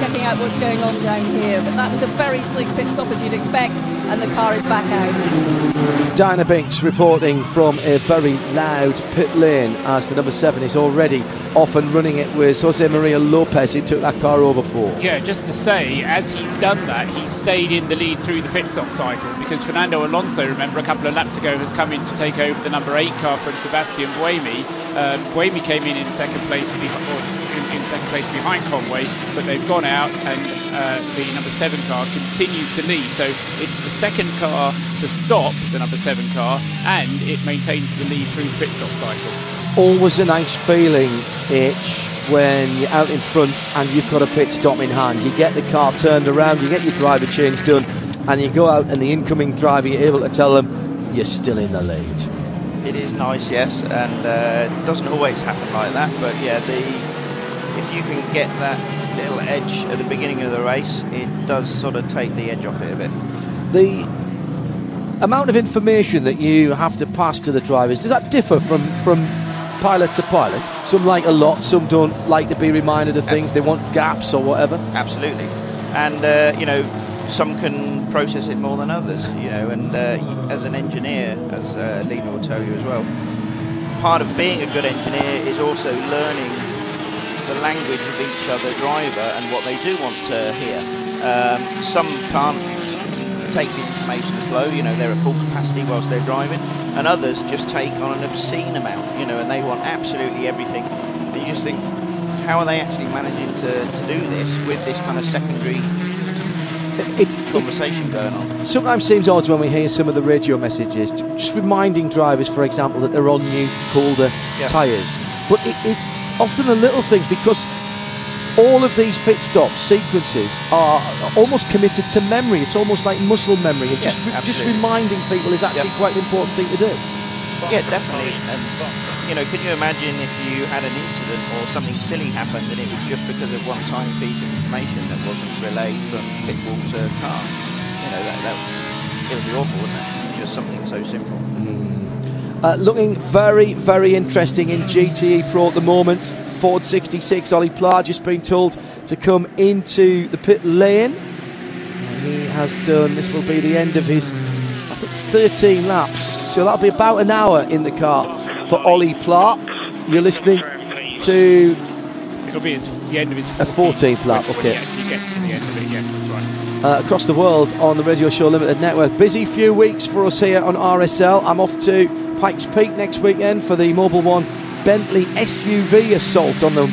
checking out what's going on down here. But that was a very sleek pit stop, as you'd expect, and the car is back out. Diana Binks reporting from a very loud pit lane as the number 7 is already off and running. It was Jose Maria Lopez who took that car over for. Yeah, just to say, as he's done that, he's stayed in the lead through the pit stop cycle, because Fernando Alonso, remember, a couple of laps ago has come in to take over the number 8 car from Sebastian Buemi. Buemi came in second place, in second place behind Conway, but they've gone out and the number 7 car continues to lead. So it's the second car to stop the number 7 car, and it maintains the lead through the pit stop cycle. Always a nice feeling, H, when you're out in front and you've got a pit stop in hand. You get the car turned around, you get your driver change done, and you go out and the incoming driver, you're able to tell them you're still in the lead. It is nice, yes, and it doesn't always happen like that, but yeah, if you can get that little edge at the beginning of the race, it does sort of take the edge off it a bit. The amount of information that you have to pass to the drivers, does that differ from pilot to pilot? Some like a lot, some don't like to be reminded of things, they want gaps or whatever. Absolutely, and you know, some can process it more than others, you know, and as an engineer, as Lena will tell you as well, part of being a good engineer is also learning the language of each other driver and what they do want to hear. Some can't take the information flow, you know, they're at full capacity whilst they're driving, and others just take on an obscene amount, you know, and they want absolutely everything. And you just think, how are they actually managing to do this with this kind of secondary conversation going on? Sometimes seems odd when we hear some of the radio messages, just reminding drivers, for example, that they're on new colder tyres. But it's often a little thing, because all of these pit stop sequences are almost committed to memory. It's almost like muscle memory, and just reminding people is actually quite an important thing to do. Yeah, definitely. And you know, can you imagine if you had an incident or something silly happened and it was just because of one tiny piece of information that wasn't relayed from pit wall to car? You know, it would be awful, wouldn't it? Just something so simple. Looking very, very interesting in GTE Pro at the moment. Ford 66, Ollie Pla just been told to come into the pit lane. He has done, this will be the end of his, I think, 13 laps. So that'll be about an hour in the car for Ollie Pla. You're listening to... It'll be the end of his 14th lap, okay. He gets to the end of it, yes, that's right. Across the world on the Radio Show Limited Network. Busy few weeks for us here on RSL. I'm off to Pikes Peak next weekend for the Mobil 1 Bentley SUV assault on the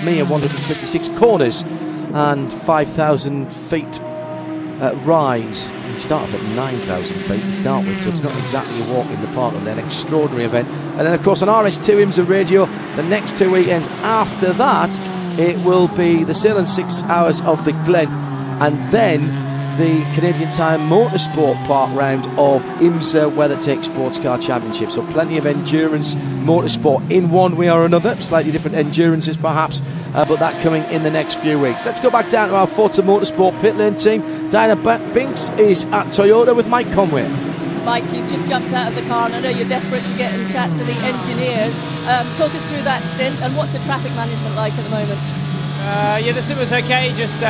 mere 156 corners and 5,000 feet rise. You start off at 9,000 feet to start with, so it's not exactly a walk in the park, and then extraordinary event. And then of course on RS2 IMSA Radio the next 2 weekends after that, it will be the Sail and 6 Hours of the Glen, and then the Canadian Tire Motorsport Park round of IMSA WeatherTech Sports Car Championship. So plenty of endurance motorsport in one way or another, slightly different endurances perhaps, but that coming in the next few weeks. Let's go back down to our Forza Motorsport pit lane team. Diana Binks is at Toyota with Mike Conway. Mike, you've just jumped out of the car and I know you're desperate to get and chat to the engineers. Talk us through that stint, and what's the traffic management like at the moment? Yeah, the stint was okay, just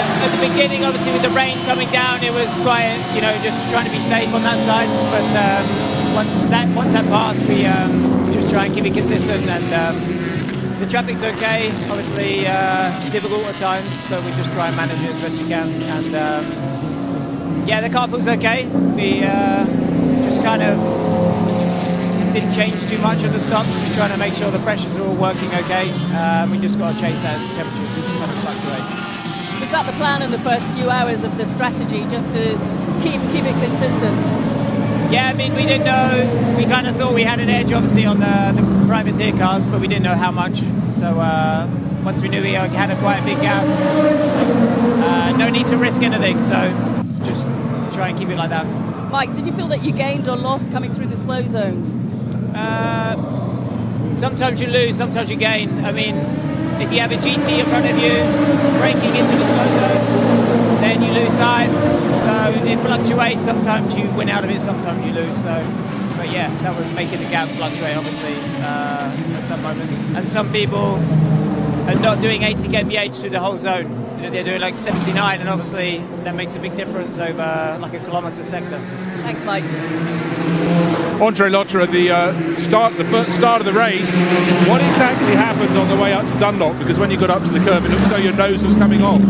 at the beginning, obviously with the rain coming down, it was quite, you know, just trying to be safe on that side. But once that passed, we just try and keep it consistent, and the traffic's okay. Obviously difficult at times, but we just try and manage it as best we can. And yeah, the car feels okay. We just kind of didn't change too much at the stops, just trying to make sure the pressures are all working okay. We just got to chase that as the temperatures kind of fluctuate. Was that the plan in the first few hours of the strategy, just to keep it consistent? Yeah, I mean, we didn't know. We kind of thought we had an edge, obviously, on the privateer cars, but we didn't know how much. So once we knew we had quite a big gap, no need to risk anything. So just try and keep it like that. Mike, did you feel that you gained or lost coming through the slow zones? Sometimes you lose, sometimes you gain. I mean, if you have a GT in front of you, braking into the slow zone, then you lose time. So it fluctuates. Sometimes you win out of it, sometimes you lose. So, but yeah, that was making the gap fluctuate, obviously, at some moments. And some people are not doing 80 kmph through the whole zone. You know, they're doing like 79, and obviously that makes a big difference over like a kilometre sector. Thanks, Mike. Andre Lotter at the start of the race. What exactly happened on the way up to Dunlop? Because when you got up to the curve, it looked as though your nose was coming off.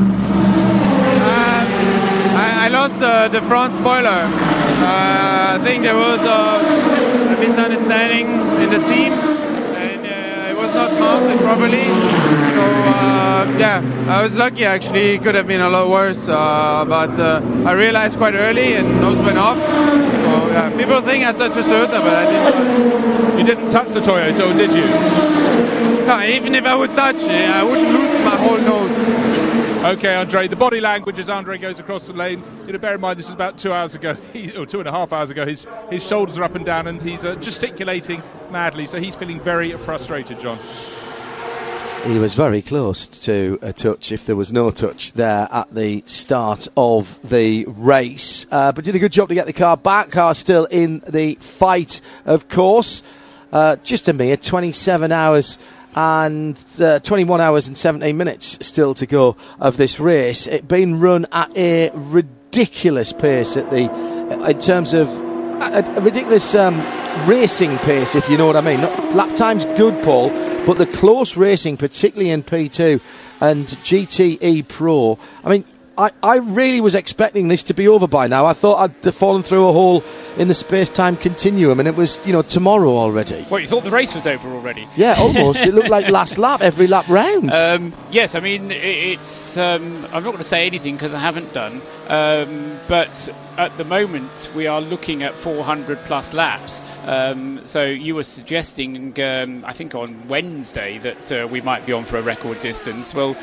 I lost the front spoiler. I think there was a misunderstanding in the team, and it was not mounted properly. So yeah, I was lucky actually. It could have been a lot worse, but I realized quite early and nose went off. So yeah, people think I touched the Toyota, but I didn't. You didn't touch the Toyota, or did you? No, even if I would touch it, I wouldn't lose my whole nose. Okay, Andre, the body language as Andre goes across the lane. You know, bear in mind this is about 2 hours ago, or 2.5 hours ago. His shoulders are up and down, and he's gesticulating madly. So he's feeling very frustrated, John. He was very close to a touch, if there was no touch there at the start of the race. But did a good job to get the car back. Car still in the fight, of course. Just a mere 27 hours and 21 hours and 17 minutes still to go of this race. It been run at a ridiculous pace in terms of a ridiculous racing pace, if you know what I mean. Lap time's good, Paul, but the close racing, particularly in P2 and GTE Pro, I mean, I really was expecting this to be over by now. I thought I'd fallen through a hole in the space-time continuum, and it was, tomorrow already. What, you thought the race was over already? Yeah, almost. It looked like last lap, every lap round. Yes, I mean, it's... I'm not going to say anything because I haven't done, but at the moment we are looking at 400 plus laps. So you were suggesting, I think on Wednesday, that we might be on for a record distance. Well,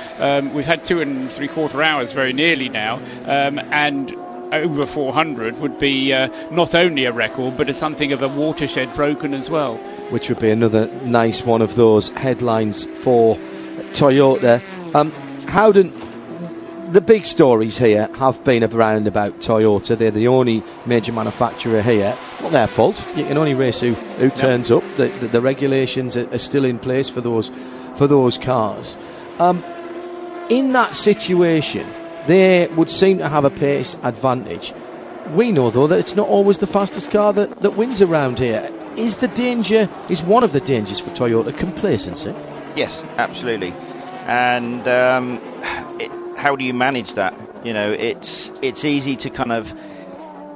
we've had 2 3/4 hours very nearly now, and over 400 would be not only a record, but something of a watershed broken as well. Which would be another nice one of those headlines for Toyota. Howden, the big stories here have been around about Toyota. They're the only major manufacturer here. Not their fault. You can only race who turns up. The regulations are still in place for those cars. In that situation, they would seem to have a pace advantage. We know, though, that it's not always the fastest car that wins around here. Is one of the dangers for Toyota complacency? Yes, absolutely. And how do you manage that? It's easy to kind of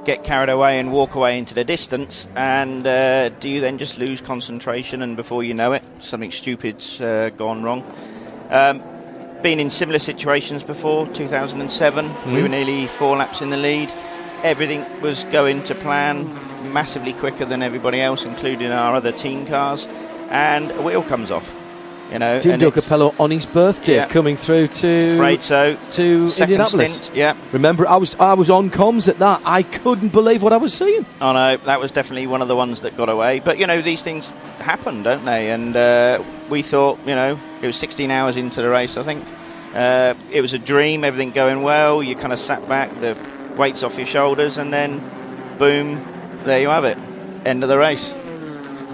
get carried away and walk away into the distance, and do you then just lose concentration, and before you know it, something stupid's gone wrong? Been in similar situations before. 2007, we were nearly 4 laps in the lead. Everything was going to plan, massively quicker than everybody else, including our other team cars, and a wheel comes off. Dindo Capello on his birthday, coming through to Indianapolis. Stint, yeah. Remember, I was on comms at that. I couldn't believe what I was seeing. Oh no, that was definitely one of the ones that got away. But these things happen, don't they? And we thought, it was 16 hours into the race, I think. It was a dream, everything going well. You kind of sat back, the weight's off your shoulders, and then boom, there you have it. End of the race.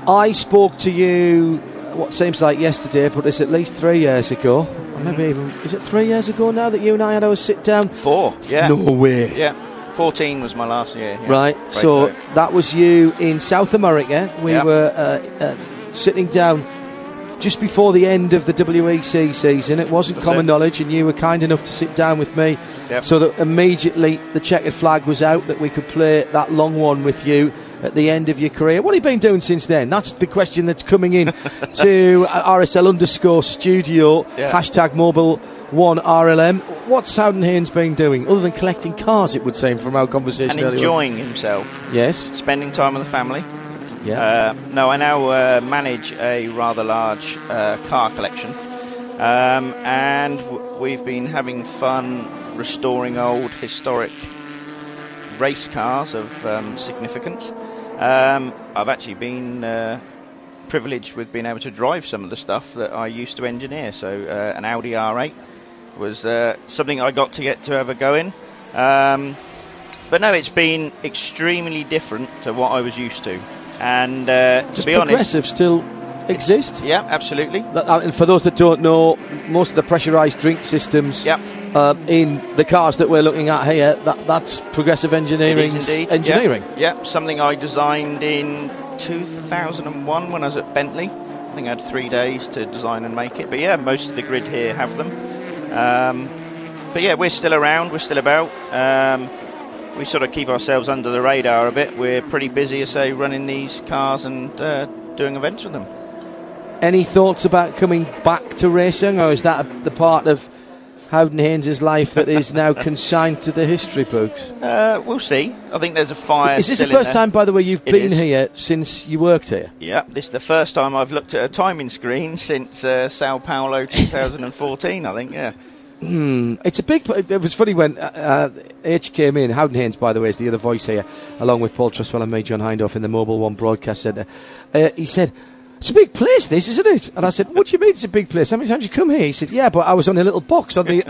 I spoke to you what seems like yesterday, but it's at least 3 years ago. Or maybe even, is it 3 years ago now that you and I had our sit down? 4, yeah. No way. Yeah, 14 was my last year. Yeah. Right, so that was you in South America. We were sitting down just before the end of the WEC season. It wasn't common knowledge, and you were kind enough to sit down with me so that immediately the checkered flag was out that we could play that long one with you at the end of your career. What have you been doing since then? That's the question that's coming in to RSL_studio, hashtag Mobile1RLM. What's Howden Haynes been doing, other than collecting cars, it would seem, from our conversation and earlier enjoying on? himself. Yes. Spending time with the family. Yeah. No, I now manage a rather large car collection. And we've been having fun restoring old historic race cars of significance. I've actually been privileged with being able to drive some of the stuff that I used to engineer. So an Audi R8 was something I got to have a go in. But no, it's been extremely different to what I was used to. And to be honest, Progressive still exist? Yeah, absolutely. And for those that don't know, most of the pressurised drink systems in the cars that we're looking at here, that's Progressive Engineering's engineering. Yeah, something I designed in 2001 when I was at Bentley. I think I had 3 days to design and make it. But yeah, most of the grid here have them. But yeah, we're still around, we're still about. We sort of keep ourselves under the radar a bit. We're pretty busy, running these cars and doing events with them. Any thoughts about coming back to racing, or is that the part of Howden Haynes' life that is now consigned to the history books? We'll see. I think there's a fire. Is this the first time, by the way, you've been here since you worked here? Yeah, this is the first time I've looked at a timing screen since Sao Paulo 2014, I think, yeah. It's a big. It was funny when H came in. Howden Haynes, by the way, is the other voice here, along with Paul Trustwell and me, John Hindhoff, in the Mobile One Broadcast Centre. He said, "It's a big place, this, isn't it?" And I said, "What do you mean it's a big place? How many times you come here?" He said, "Yeah, but I was on a little box on the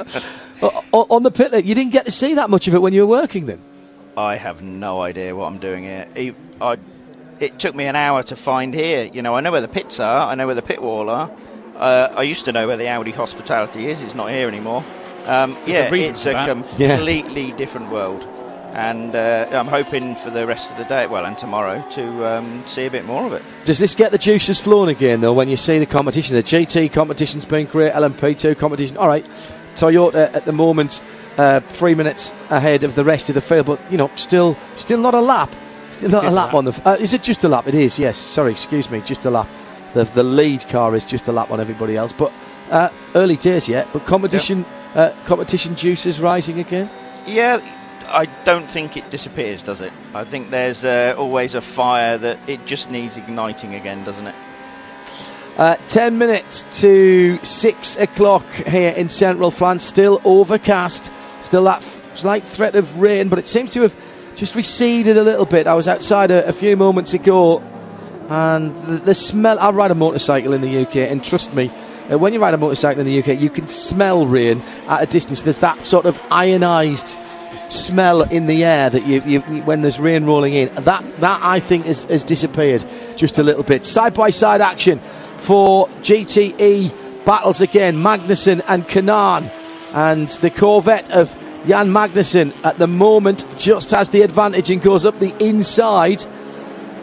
on the pit lane. You didn't get to see that much of it when you were working then." I have no idea what I'm doing here. It took me an hour to find here. You know, I know where the pits are. I know where the pit wall are. I used to know where the Audi hospitality is. It's not here anymore. It's a completely different world. And I'm hoping for the rest of the day, well, and tomorrow, to see a bit more of it. Does this get the juices flowing again, though, when you see the competition? The GT competition's been great, LMP2 competition. All right, Toyota at the moment 3 minutes ahead of the rest of the field, but, you know, still not a lap. Still not a lap on the... is it just a lap? It is, yes. Sorry, excuse me, just a lap. The lead car is just a lap on everybody else, but early days yet. But competition juices rising again. Yeah, I don't think it disappears, does it? I think there's always a fire that it just needs igniting again, doesn't it? 10 minutes to 6 o'clock here in central France. Still overcast, still that slight threat of rain, but it seems to have just receded a little bit. I was outside a few moments ago, and the smell... I ride a motorcycle in the UK, and trust me, when you ride a motorcycle in the UK, you can smell rain at a distance. There's that sort of ionised smell in the air that you when there's rain rolling in. That I think has disappeared just a little bit. Side-by-side action for GTE battles again. Magnussen and Kanaan, and the Corvette of Jan Magnussen at the moment just has the advantage and goes up the inside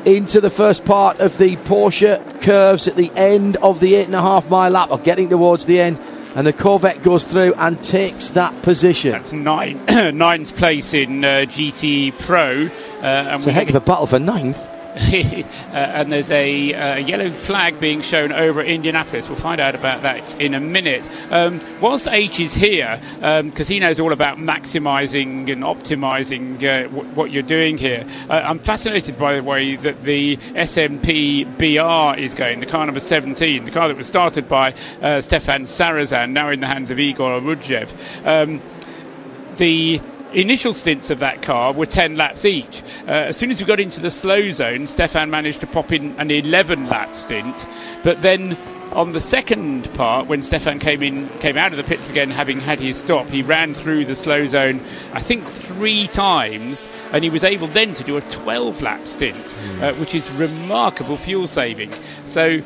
into the first part of the Porsche curves at the end of the 8.5 mile lap, or getting towards the end, and the Corvette goes through and takes that position. That's ninth place in GT Pro. It's a heck of a battle for ninth. And there's a yellow flag being shown over at Indianapolis. We'll find out about that in a minute. Whilst H is here, because he knows all about maximising and optimising what you're doing here, I'm fascinated by the way that the SMP BR is going, the car number 17, the car that was started by Stefan Sarazan, now in the hands of Igor Rudjev. The initial stints of that car were 10 laps each. As soon as we got into the slow zone, Stefan managed to pop in an 11-lap stint, but then on the second part, when Stefan came out of the pits again, having had his stop, he ran through the slow zone I think 3 times, and he was able then to do a 12-lap stint, which is remarkable fuel saving. So,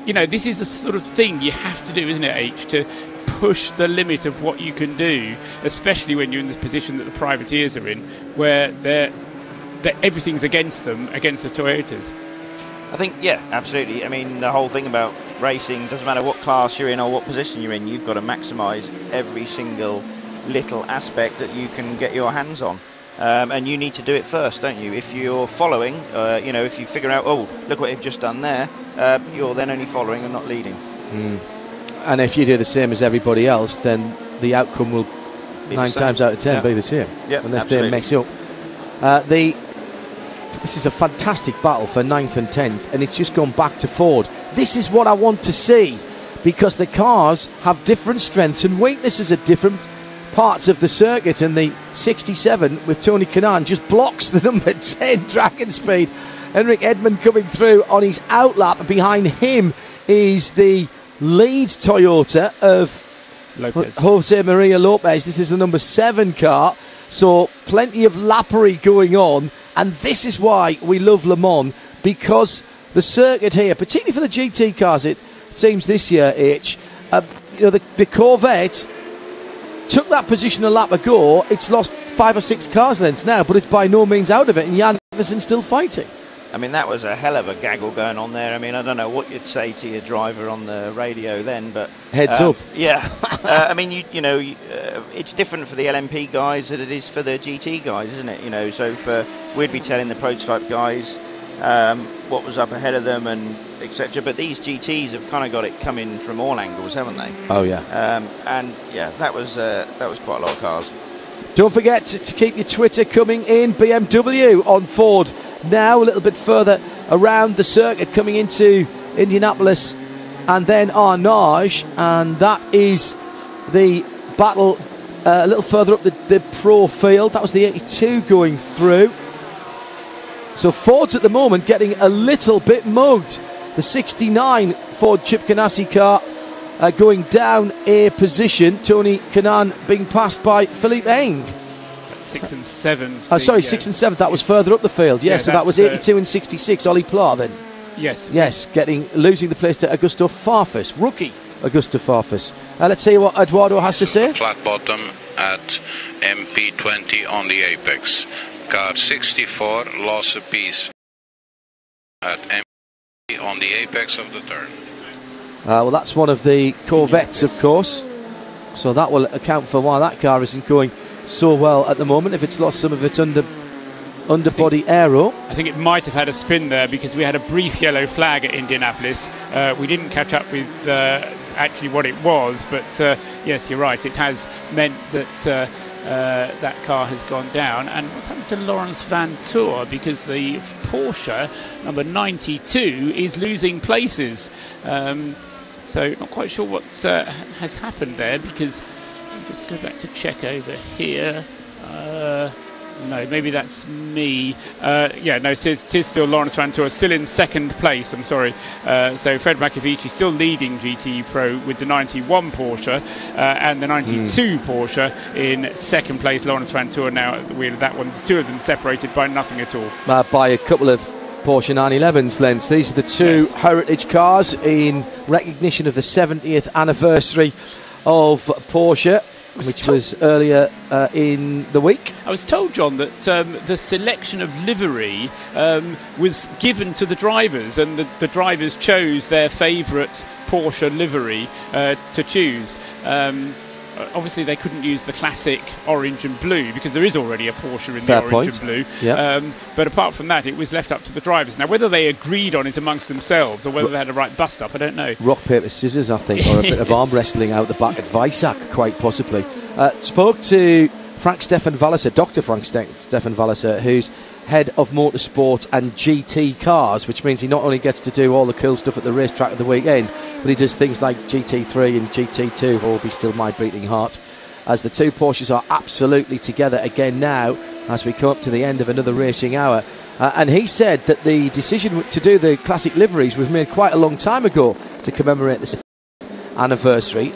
you know, this is the sort of thing you have to do, isn't it, H, to push the limit of what you can do, especially when you're in this position that the privateers are in, where everything's against them, against the Toyotas. I think, yeah, absolutely. I mean, the whole thing about racing, doesn't matter what class you're in or what position you're in, you've got to maximise every single little aspect that you can get your hands on. And you need to do it first, don't you? If you're following, if you figure out, oh, look what they've just done there, you're then only following and not leading. And if you do the same as everybody else, then the outcome will 9 times out of 10 be the same, unless they mess up. This is a fantastic battle for 9th and 10th, and it's just gone back to Ford. This is what I want to see, because the cars have different strengths and weaknesses at different parts of the circuit, and the 67 with Tony Kanaan just blocks the number 10 Dragon Speed. Henrik Edmond coming through on his outlap. Behind him is the lead Toyota of Lopez. Jose Maria Lopez. This is the number 7 car, so plenty of lappery going on, and this is why we love Le Mans, because the circuit here, particularly for the GT cars, it seems this year, the Corvette took that position a lap ago. It's lost 5 or 6 cars lengths now, but it's by no means out of it, and Jan Magnussen still fighting. I mean, that was a hell of a gaggle going on there. I mean, I don't know what you'd say to your driver on the radio then, but heads up. Yeah, I mean, it's different for the LMP guys than it is for the GT guys, isn't it? So we'd be telling the prototype guys, what was up ahead of them and etc. But these GTs have kind of got it coming from all angles, haven't they? Oh yeah. And yeah, that was quite a lot of cars. Don't forget to keep your Twitter coming in. BMW on Ford now, a little bit further around the circuit, coming into Indianapolis and then Arnage, and that is the battle a little further up the pro field. That was the 82 going through. So Ford's at the moment getting a little bit mugged. The 69 Ford Chip Ganassi car going down a position. Tony Kanaan being passed by Philippe Eng. 6 and 7. Sorry, 6 and 7. That was further up the field. Yeah, so that was 82 and 66. Ollie Pla then. Yes. Yes, losing the place to Augusto Farfus, rookie Augusto Farfus. Let's see what Eduardo has to say. Flat bottom at MP20 on the apex. Car 64 lost a piece at MP on the apex of the turn. Well, that's one of the Corvettes, of course. So that will account for why that car isn't going so well at the moment, if it's lost some of its underbody aero. I think it might have had a spin there because we had a brief yellow flag at Indianapolis. We didn't catch up with actually what it was, but yes, you're right. It has meant that that car has gone down. And what's happened to Lawrence Van Tour? Because the Porsche number 92 is losing places. So not quite sure what has happened there, because let's go back to check over here. No, maybe that's me. Yeah, no, it is still Lawrence Van Tour, still in second place, I'm sorry. So Fred McAvici still leading GT Pro with the 91 Porsche and the 92 Porsche in second place. Lawrence Van Tour now at the wheel of that one. The two of them separated by nothing at all. By a couple of Porsche 911s lengths. These are the two heritage cars in recognition of the 70th anniversary of Porsche, which was earlier in the week. I was told, John, that the selection of livery was given to the drivers, and the drivers chose their favourite Porsche livery to choose. Obviously, they couldn't use the classic orange and blue because there is already a Porsche in the orange and blue. Yep. But apart from that, it was left up to the drivers. Now, whether they agreed on it amongst themselves or whether they had a right bust-up, I don't know. Rock, paper, scissors, I think, or a bit of arm wrestling out the back at Weissach, quite possibly. Spoke to Frank Stefan Walliser, Dr. Frank Stefan Walliser, who's head of motorsport and GT cars, which means he not only gets to do all the cool stuff at the racetrack at the weekend, but he does things like GT3 and GT2, or be still my beating heart, as the two Porsches are absolutely together again now as we come up to the end of another racing hour. And he said that the decision to do the classic liveries was made quite a long time ago to commemorate the anniversary.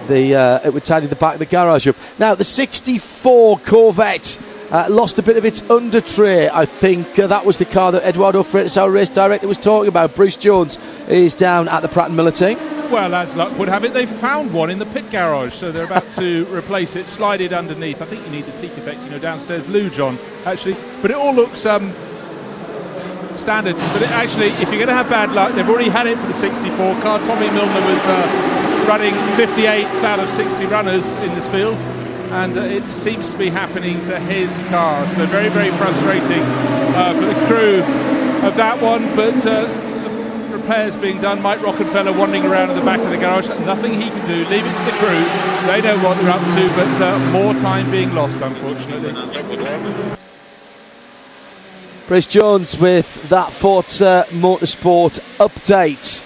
It would tidy the back of the garage up. Now, the 64 Corvette lost a bit of its under tray, I think. That was the car that Eduardo Freitas, our race director, was talking about. Bruce Jones is down at the Pratt & Miller team. Well, as luck would have it, they found one in the pit garage, so they're about to replace it, slide it underneath. I think you need the teak effect, downstairs loo, John, actually. But it all looks standard. But actually, if you're going to have bad luck, they've already had it for the 64 car. Tommy Milner was running 58th out of 60 runners in this field, and it seems to be happening to his car. So very, very frustrating for the crew of that one, but repairs being done. Mike Rockefeller wandering around in the back of the garage. Nothing he can do. Leave it to the crew. They know what they're up to, but more time being lost, unfortunately. Bruce Jones with that Forza Motorsport update.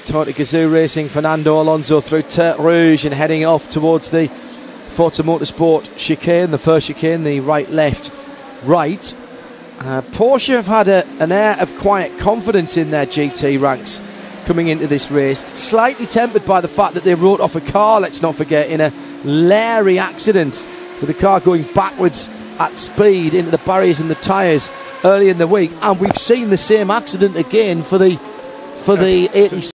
Toyota Gazoo Racing, Fernando Alonso through Tertre Rouge and heading off towards the Forza Motorsport chicane, the first chicane, the right-left right. Porsche have had an air of quiet confidence in their GT ranks coming into this race, slightly tempered by the fact that they wrote off a car, let's not forget, in a Larry accident with the car going backwards at speed into the barriers and the tyres early in the week, and we've seen the same accident again for the 86